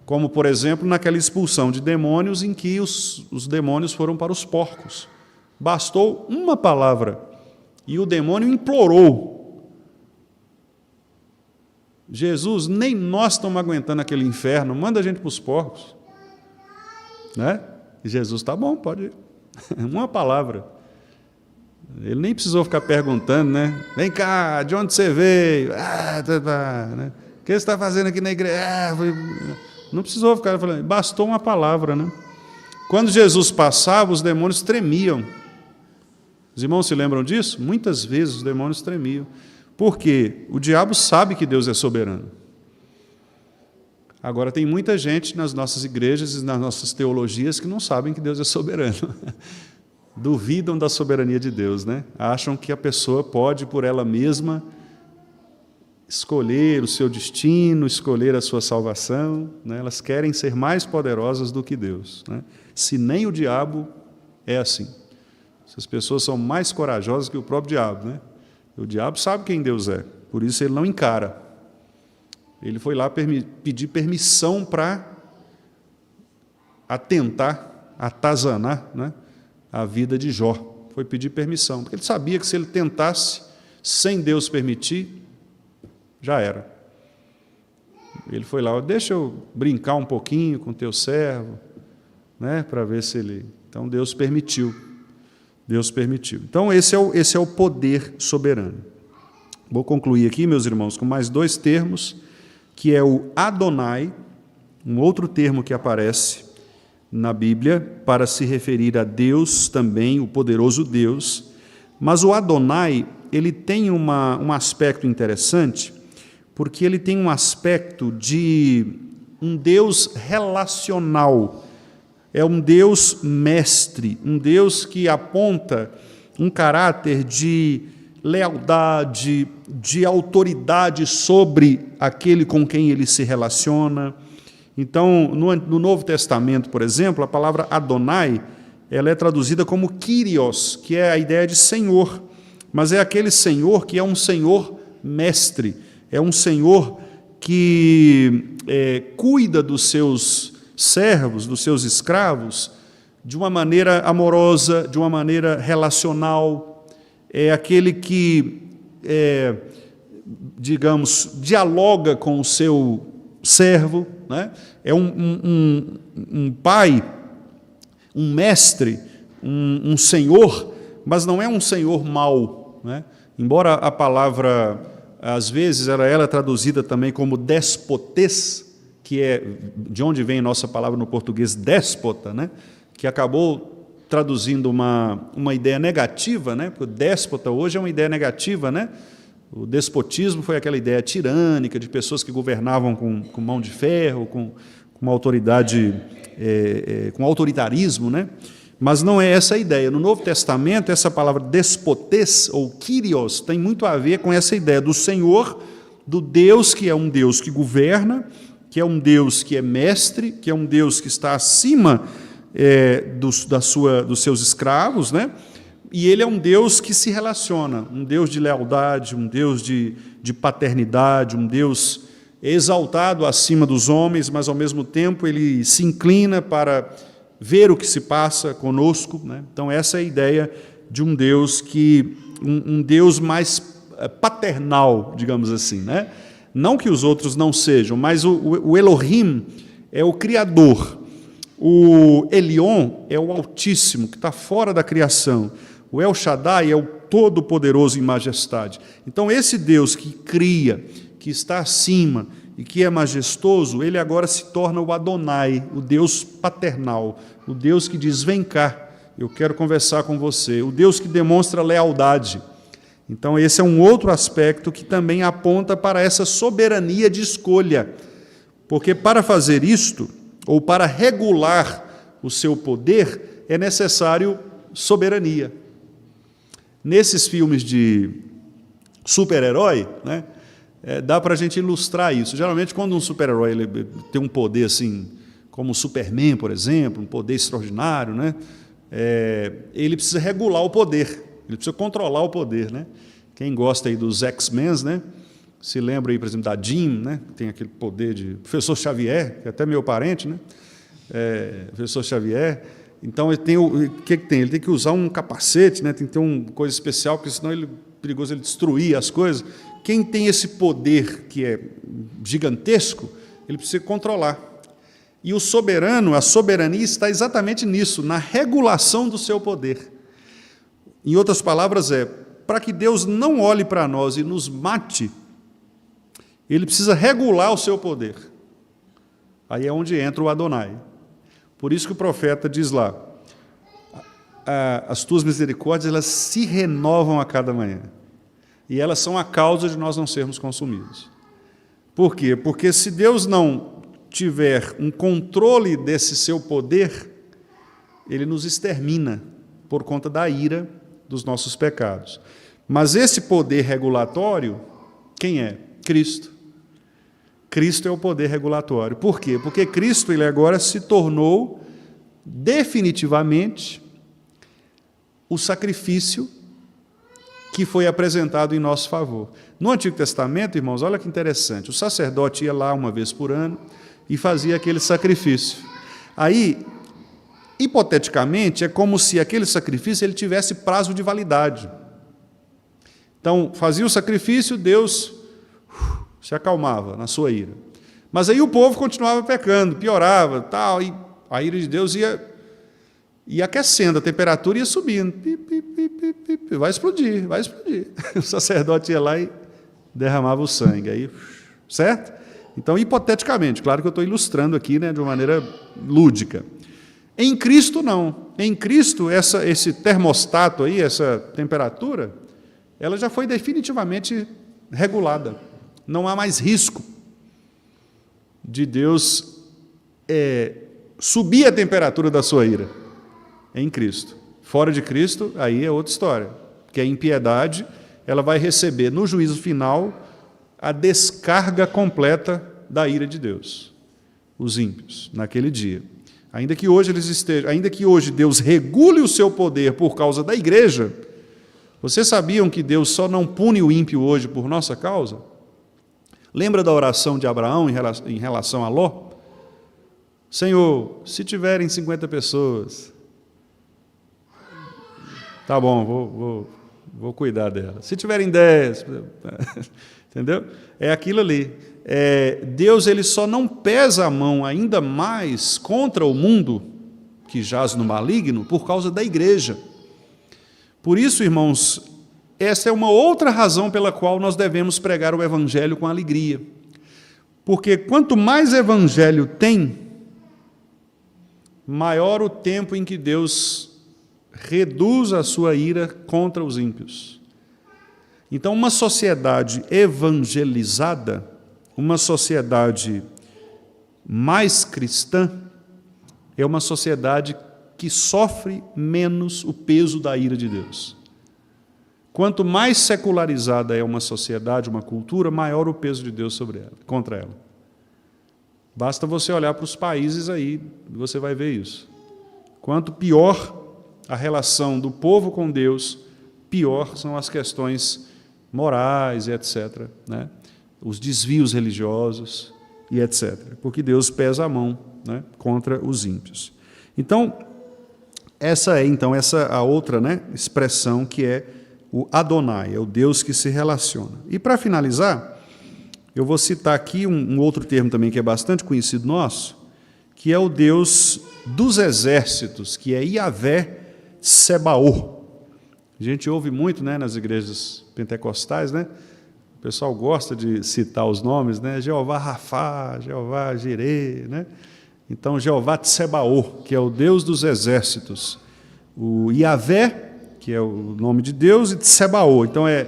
como, por exemplo, naquela expulsão de demônios em que os demônios foram para os porcos. Bastou uma palavra e o demônio implorou. Jesus, nem nós estamos aguentando aquele inferno, manda a gente para os porcos. Né? E Jesus, tá bom, pode ir. Uma palavra. Ele nem precisou ficar perguntando, né? Vem cá, de onde você veio? Né? O que você está fazendo aqui na igreja? Não precisou ficar falando, bastou uma palavra, né? Quando Jesus passava, os demônios tremiam. Os irmãos se lembram disso? Muitas vezes os demônios tremiam. Por quê? O diabo sabe que Deus é soberano. Agora, tem muita gente nas nossas igrejas e nas nossas teologias que não sabem que Deus é soberano. Duvidam da soberania de Deus, né? Acham que a pessoa pode, por ela mesma, escolher o seu destino, escolher a sua salvação, né? Elas querem ser mais poderosas do que Deus, né? Se nem o diabo é assim. Essas pessoas são mais corajosas que o próprio diabo, né? O diabo sabe quem Deus é, por isso ele não encara. Ele foi lá pedir permissão para atentar, atazanar, né, a vida de Jó. Foi pedir permissão, porque ele sabia que se ele tentasse, sem Deus permitir, já era. Ele foi lá, deixa eu brincar um pouquinho com teu servo, né, para ver se ele... Então, Deus permitiu. Deus permitiu. Então, esse é o poder soberano. Vou concluir aqui, meus irmãos, com mais dois termos, que é o Adonai, um outro termo que aparece na Bíblia para se referir a Deus também, o poderoso Deus. Mas o Adonai, ele tem um aspecto interessante, porque ele tem um aspecto de um Deus relacional. É um Deus mestre, um Deus que aponta um caráter de lealdade, de autoridade sobre aquele com quem ele se relaciona. Então, no Novo Testamento, por exemplo, a palavra Adonai, ela é traduzida como Kyrios, que é a ideia de Senhor, mas é aquele Senhor que é um Senhor mestre, é um Senhor que cuida dos seus servos, dos seus escravos, de uma maneira amorosa, de uma maneira relacional. É aquele que, digamos, dialoga com o seu servo, né? É um pai, um mestre, um senhor, mas não é um senhor mau, né? Embora a palavra, às vezes, ela é traduzida também como despotes, que é de onde vem a nossa palavra no português déspota, né? Que acabou traduzindo uma ideia negativa, né? Porque o déspota hoje é uma ideia negativa, né? O despotismo foi aquela ideia tirânica de pessoas que governavam com mão de ferro, com uma autoridade, com autoritarismo, né? Mas não é essa a ideia. No Novo Testamento, essa palavra despotes, ou Kyrios, tem muito a ver com essa ideia do Senhor, do Deus que é um Deus que governa, que é um Deus que é mestre, que é um Deus que está acima dos seus escravos, né? E ele é um Deus que se relaciona, um Deus de lealdade, um Deus de paternidade, um Deus exaltado acima dos homens, mas ao mesmo tempo ele se inclina para ver o que se passa conosco, né? Então essa é a ideia de um Deus um Deus mais paternal, digamos assim, né? Não que os outros não sejam, mas o Elohim é o Criador, o Elion é o Altíssimo, que está fora da criação, o El Shaddai é o Todo-Poderoso em majestade. Então esse Deus que cria, que está acima e que é majestoso, ele agora se torna o Adonai, o Deus paternal, o Deus que diz, vem cá, eu quero conversar com você, o Deus que demonstra lealdade. Então esse é um outro aspecto que também aponta para essa soberania de escolha, porque para fazer isto, ou para regular o seu poder, é necessário soberania. Nesses filmes de super-herói, né, dá para a gente ilustrar isso. Geralmente, quando um super-herói tem um poder assim, como o Superman, por exemplo, um poder extraordinário, né, ele precisa regular o poder, ele precisa controlar o poder, né? Quem gosta aí dos X-Men, né, se lembra aí, por exemplo, da Jean, né, que tem aquele poder de Professor Xavier, que é até meu parente, né, Professor Xavier. Então, ele tem o que tem? Ele tem que usar um capacete, né? Tem que ter uma coisa especial, porque senão é perigoso ele destruir as coisas. Quem tem esse poder que é gigantesco, ele precisa controlar. E o soberano, a soberania está exatamente nisso, na regulação do seu poder. Em outras palavras, para que Deus não olhe para nós e nos mate, ele precisa regular o seu poder. Aí é onde entra o Adonai. Por isso que o profeta diz lá, as tuas misericórdias, elas se renovam a cada manhã. E elas são a causa de nós não sermos consumidos. Por quê? Porque se Deus não tiver um controle desse seu poder, ele nos extermina por conta da ira dos nossos pecados. Mas esse poder regulatório, quem é? Cristo. Cristo é o poder regulatório. Por quê? Porque Cristo ele agora se tornou definitivamente o sacrifício que foi apresentado em nosso favor. No Antigo Testamento, irmãos, olha que interessante, o sacerdote ia lá uma vez por ano e fazia aquele sacrifício. Aí, hipoteticamente, é como se aquele sacrifício ele tivesse prazo de validade. Então, fazia o sacrifício, Deus se acalmava na sua ira. Mas aí o povo continuava pecando, piorava, tal, e a ira de Deus ia aquecendo, a temperatura ia subindo. Vai explodir, vai explodir. O sacerdote ia lá e derramava o sangue. Aí, certo? Então, hipoteticamente, claro que eu estou ilustrando aqui, né, de uma maneira lúdica. Em Cristo, não. Em Cristo, esse termostato aí, essa temperatura, ela já foi definitivamente regulada. Não há mais risco de Deus subir a temperatura da sua ira em Cristo. Fora de Cristo, aí é outra história, porque a impiedade ela vai receber no juízo final a descarga completa da ira de Deus, os ímpios, naquele dia. Ainda que hoje Deus regule o seu poder por causa da igreja, vocês sabiam que Deus só não pune o ímpio hoje por nossa causa? Lembra da oração de Abraão em relação a Ló? Senhor, se tiverem 50 pessoas, tá bom, vou cuidar delas. Se tiverem 10, entendeu? É aquilo ali. Deus ele só não pesa a mão ainda mais contra o mundo que jaz no maligno por causa da igreja. Por isso, irmãos, essa é uma outra razão pela qual nós devemos pregar o Evangelho com alegria. Porque quanto mais Evangelho tem, maior o tempo em que Deus reduz a sua ira contra os ímpios. Então, uma sociedade evangelizada, uma sociedade mais cristã, é uma sociedade que sofre menos o peso da ira de Deus. Quanto mais secularizada é uma sociedade, uma cultura, maior o peso de Deus contra ela. Basta você olhar para os países aí, você vai ver isso. Quanto pior a relação do povo com Deus, pior são as questões morais e etc., né? Os desvios religiosos e etc., porque Deus pesa a mão, né, contra os ímpios. Então, essa a outra, né, expressão que é o Adonai, é o Deus que se relaciona. E para finalizar, eu vou citar aqui um outro termo também que é bastante conhecido nosso, que é o Deus dos exércitos, que é Yahvé Sebaô. A gente ouve muito, né, nas igrejas pentecostais, né? O pessoal gosta de citar os nomes, né? Jeová Rafá, Jeová Jirê, né? Então, Jeová Tsebaô, que é o Deus dos exércitos. O Yahvé, que é o nome de Deus, e Tsebaô, então é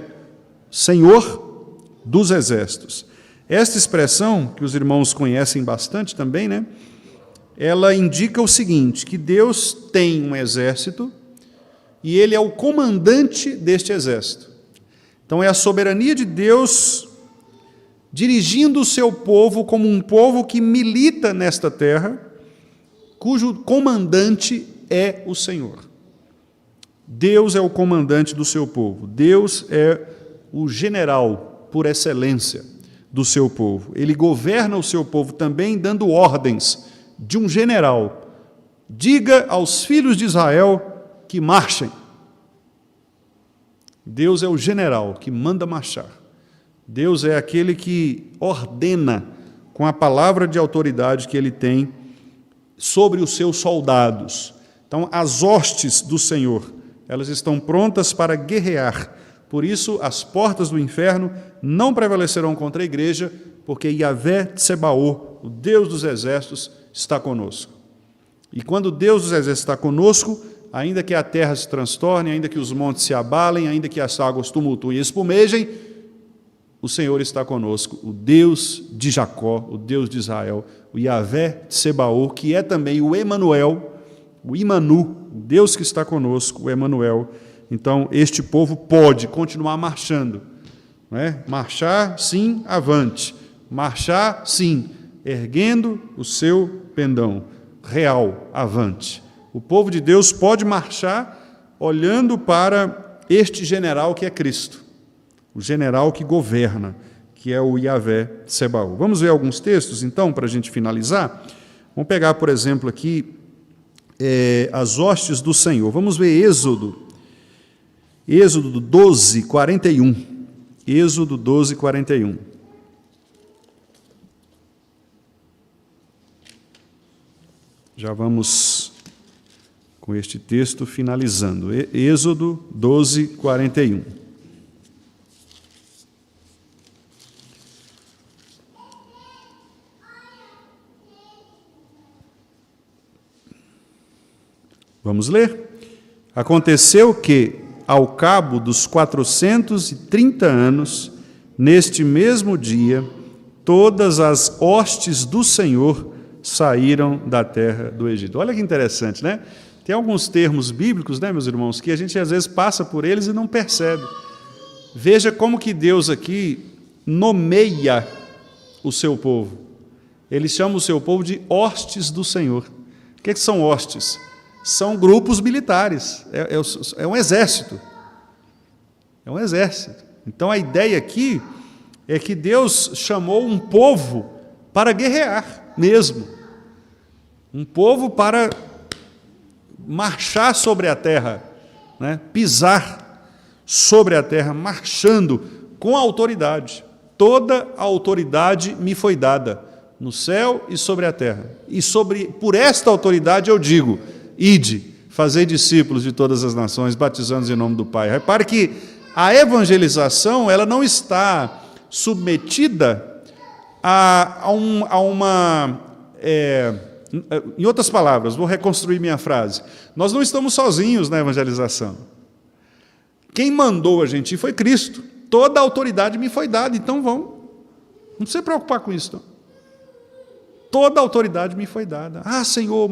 Senhor dos exércitos. Esta expressão, que os irmãos conhecem bastante também, né? Ela indica o seguinte, que Deus tem um exército e ele é o comandante deste exército. Então é a soberania de Deus dirigindo o seu povo como um povo que milita nesta terra, cujo comandante é o Senhor. Deus é o comandante do seu povo. Deus é o general por excelência do seu povo. Ele governa o seu povo também dando ordens de um general. Diga aos filhos de Israel que marchem. Deus é o general que manda marchar. Deus é aquele que ordena com a palavra de autoridade que ele tem sobre os seus soldados. Então, as hostes do Senhor, elas estão prontas para guerrear. Por isso, as portas do inferno não prevalecerão contra a igreja, porque Yahvé Tsebaô, o Deus dos exércitos, está conosco. E quando Deus dos exércitos está conosco, ainda que a terra se transtorne, ainda que os montes se abalem, ainda que as águas tumultuem e espumejem, o Senhor está conosco, o Deus de Jacó, o Deus de Israel, o Yahvé Tsebaô, que é também o Emanuel, o Imanu, o Deus que está conosco, o Emanuel. Então, este povo pode continuar marchando, não é? Marchar, sim, avante. Marchar, sim, erguendo o seu pendão. Real, avante. O povo de Deus pode marchar olhando para este general que é Cristo, o general que governa, que é o Yahvé Tsebaô. Vamos ver alguns textos, então, para a gente finalizar? Vamos pegar, por exemplo, aqui as hostes do Senhor. Vamos ver Êxodo 12, 41. Êxodo 12, 41. Já vamos com este texto finalizando. Êxodo 12, 41. Vamos ler? Aconteceu que, ao cabo dos 430 anos, neste mesmo dia, todas as hostes do Senhor saíram da terra do Egito. Olha que interessante, né? Tem alguns termos bíblicos, né, meus irmãos, que a gente às vezes passa por eles e não percebe. Veja como que Deus aqui nomeia o seu povo. Ele chama o seu povo de hostes do Senhor. O que são hostes? São grupos militares, é um exército. É um exército. Então a ideia aqui é que Deus chamou um povo para guerrear mesmo. Um povo para marchar sobre a terra, né? Pisar sobre a terra, marchando com autoridade. Toda a autoridade me foi dada, no céu e sobre a terra. E por esta autoridade eu digo: ide, fazei discípulos de todas as nações, batizando-os em nome do Pai. Repare que a evangelização ela não está submetida a uma... em outras palavras, vou reconstruir minha frase. Nós não estamos sozinhos na evangelização. Quem mandou a gente ir foi Cristo. Toda a autoridade me foi dada, então vamos. Não precisa se preocupar com isso, não. Toda a autoridade me foi dada. Ah, Senhor,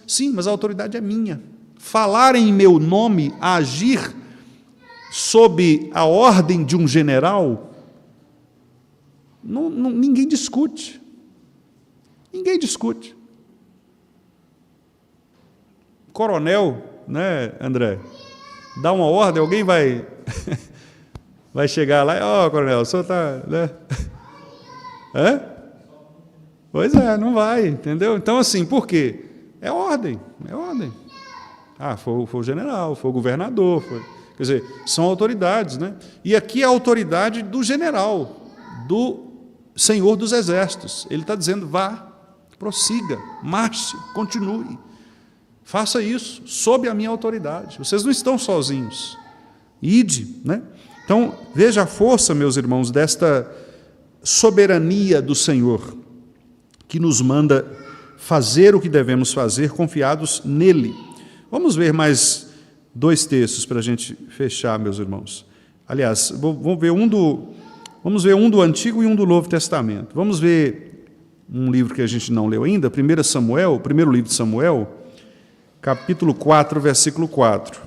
sim, mas a autoridade é minha. Falar em meu nome, agir sob a ordem de um general, ninguém discute. Ninguém discute. coronel, né, André, dá uma ordem, alguém vai chegar lá e, ó, coronel, o senhor está... Né? Hã? Pois é, não vai, entendeu? Então, assim, por quê? É ordem. Ah, foi o general, foi o governador, quer dizer, são autoridades, né? E aqui é a autoridade do general, do Senhor dos Exércitos. Ele está dizendo, vá, prossiga, marche, continue. Faça isso, sob a minha autoridade. Vocês não estão sozinhos. Ide, né? Então, veja a força, meus irmãos, desta soberania do Senhor, que nos manda fazer o que devemos fazer, confiados nele. Vamos ver mais 2 textos para a gente fechar, meus irmãos. Aliás, vamos ver um do Antigo e um do Novo Testamento. Vamos ver um livro que a gente não leu ainda, 1 Samuel, o primeiro livro de Samuel, capítulo 4, versículo 4.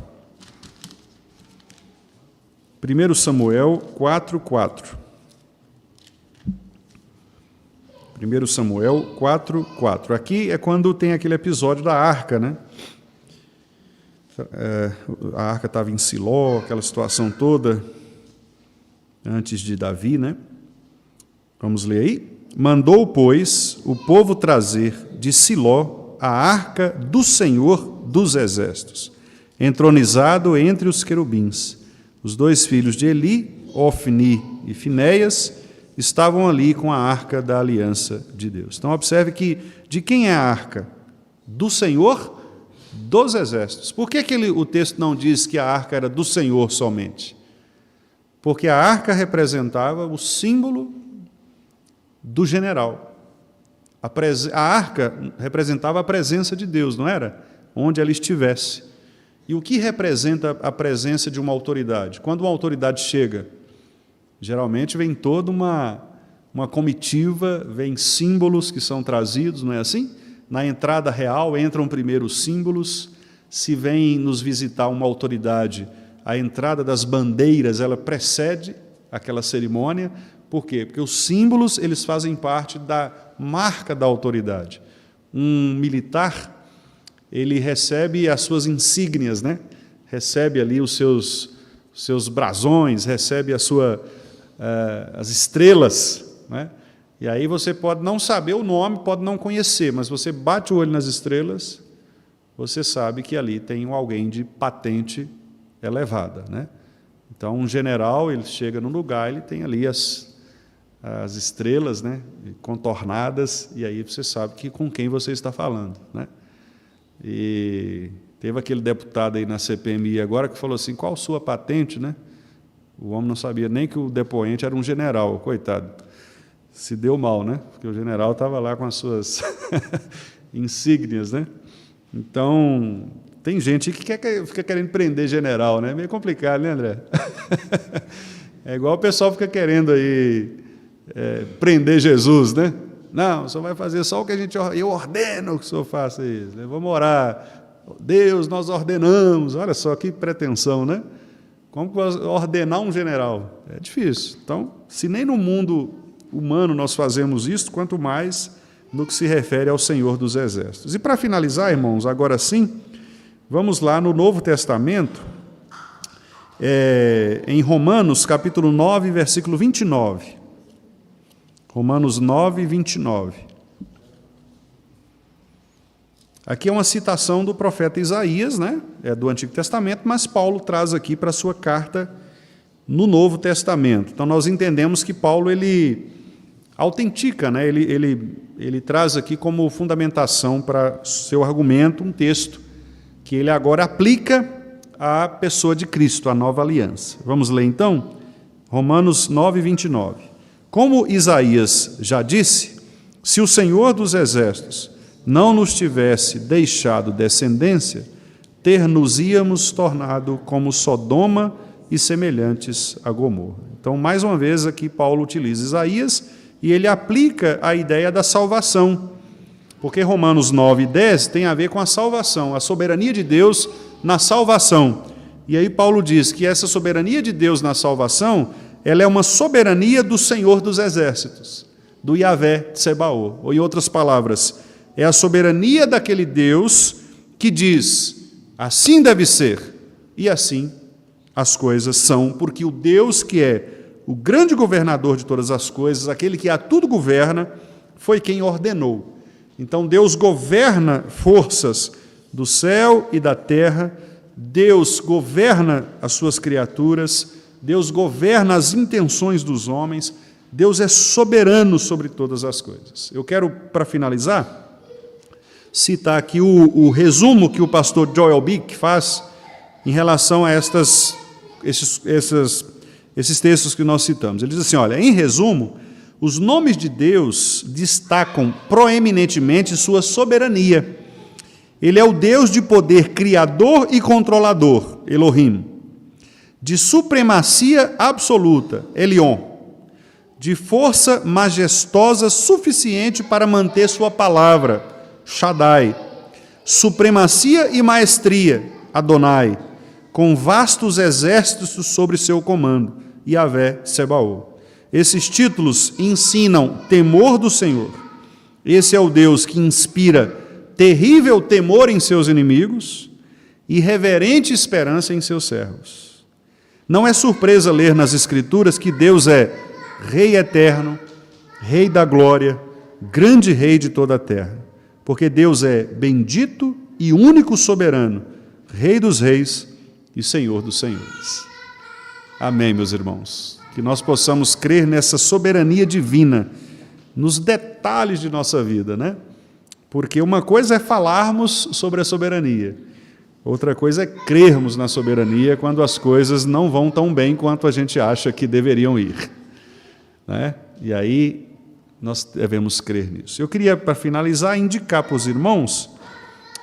1 Samuel 4, 4. 1 Samuel 4, 4. Aqui é quando tem aquele episódio da arca, né? A arca estava em Siló, aquela situação toda, antes de Davi, né? Vamos ler aí. Mandou, pois, o povo trazer de Siló a arca do Senhor dos Exércitos, entronizado entre os querubins. Os 2 filhos de Eli, Ofni e Finéias, estavam ali com a arca da aliança de Deus. Então, observe que de quem é a arca? Do Senhor dos Exércitos. Por que o texto não diz que a arca era do Senhor somente? Porque a arca representava o símbolo do general. A arca representava a presença de Deus, não era? Onde ela estivesse. E o que representa a presença de uma autoridade? Quando uma autoridade chega, geralmente vem toda uma comitiva, vem símbolos que são trazidos, não é assim? Na entrada real entram primeiro os símbolos. Se vem nos visitar uma autoridade, a entrada das bandeiras, ela precede aquela cerimônia. Por quê? Porque os símbolos, eles fazem parte da marca da autoridade. Um militar, ele recebe as suas insígnias, né? Recebe ali os seus brasões, recebe as estrelas, né? E aí você pode não saber o nome, pode não conhecer, mas você bate o olho nas estrelas, você sabe que ali tem alguém de patente elevada, né? Então, um general, ele chega num lugar, ele tem ali as estrelas, né, contornadas, e aí você sabe com quem você está falando, né? E teve aquele deputado aí na CPMI agora que falou assim, qual sua patente, né? O homem não sabia nem que o depoente era um general, coitado. Se deu mal, né? Porque o general estava lá com as suas insígnias, né? Então, tem gente que fica querendo prender general, né? Meio complicado, né, André? É igual o pessoal fica querendo aí prender Jesus, né? Não, o senhor vai fazer só o que eu ordeno que o senhor faça isso. Vamos orar. Deus, nós ordenamos. Olha só que pretensão, né? Como ordenar um general? É difícil. Então, se nem no mundo humano nós fazemos isso, quanto mais no que se refere ao Senhor dos Exércitos. E para finalizar, irmãos, agora sim, vamos lá no Novo Testamento, em Romanos, capítulo 9, versículo 29. Romanos 9, 29. Aqui é uma citação do profeta Isaías, né? É do Antigo Testamento, mas Paulo traz aqui para a sua carta no Novo Testamento. Então, nós entendemos que Paulo, ele autentica, né? Ele traz aqui como fundamentação para seu argumento um texto que ele agora aplica à pessoa de Cristo, à nova aliança. Vamos ler então? Romanos 9, 29. Como Isaías já disse, se o Senhor dos Exércitos não nos tivesse deixado descendência, ter-nos-íamos tornado como Sodoma e semelhantes a Gomorra. Então, mais uma vez, aqui Paulo utiliza Isaías e ele aplica a ideia da salvação, porque Romanos 9 e 10 tem a ver com a salvação, a soberania de Deus na salvação. E aí Paulo diz que essa soberania de Deus na salvação, ela é uma soberania do Senhor dos Exércitos, do Yahvé Tsebaô. Ou, em outras palavras, é a soberania daquele Deus que diz, Assim deve ser. E assim as coisas são, porque o Deus que é o grande governador de todas as coisas, aquele que a tudo governa, foi quem ordenou. Então Deus governa forças do céu e da terra, Deus governa as suas criaturas, Deus governa as intenções dos homens, Deus é soberano sobre todas as coisas. Eu quero, para finalizar, citar aqui o resumo que o pastor Joel Bick faz em relação a esses textos que nós citamos. Ele diz assim, olha, em resumo, os nomes de Deus destacam proeminentemente sua soberania. Ele é o Deus de poder criador e controlador, Elohim, de supremacia absoluta, Elion, de força majestosa suficiente para manter sua palavra, Shaddai, supremacia e maestria, Adonai, com vastos exércitos sobre seu comando, Yahvé Sebaô. Esses títulos ensinam temor do Senhor. Esse é o Deus que inspira terrível temor em seus inimigos e reverente esperança em seus servos. Não é surpresa ler nas Escrituras que Deus é Rei eterno, Rei da glória, grande Rei de toda a terra, porque Deus é bendito e único soberano, Rei dos reis e Senhor dos senhores. Amém, meus irmãos. Que nós possamos crer nessa soberania divina, nos detalhes de nossa vida, né? Porque uma coisa é falarmos sobre a soberania, outra coisa é crermos na soberania quando as coisas não vão tão bem quanto a gente acha que deveriam ir, né? E aí nós devemos crer nisso. Eu queria, para finalizar, indicar para os irmãos,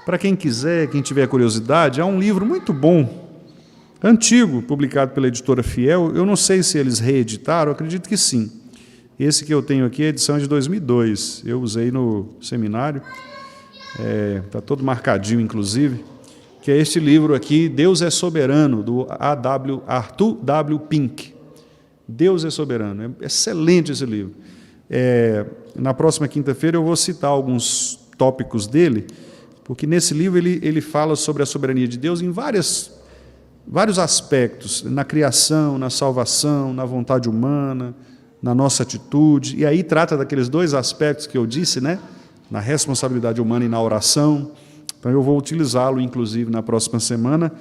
para quem quiser, quem tiver curiosidade, há um livro muito bom, antigo, publicado pela editora Fiel. Eu não sei se eles reeditaram, eu acredito que sim. Esse que eu tenho aqui, a edição é de 2002, eu usei no seminário, está todo marcadinho, inclusive, que é este livro aqui, Deus é Soberano, do Arthur W. Pink. Deus é Soberano, é excelente esse livro. Na próxima quinta-feira eu vou citar alguns tópicos dele, porque nesse livro ele fala sobre a soberania de Deus em vários aspectos, na criação, na salvação, na vontade humana, na nossa atitude, e aí trata daqueles dois aspectos que eu disse, né? Na responsabilidade humana e na oração. Então eu vou utilizá-lo, inclusive, na próxima semana,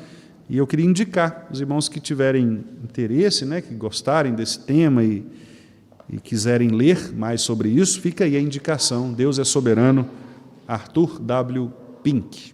e eu queria indicar os irmãos que tiverem interesse, né? Que gostarem desse tema e quiserem ler mais sobre isso, fica aí a indicação, Deus é Soberano, Arthur W. Pink.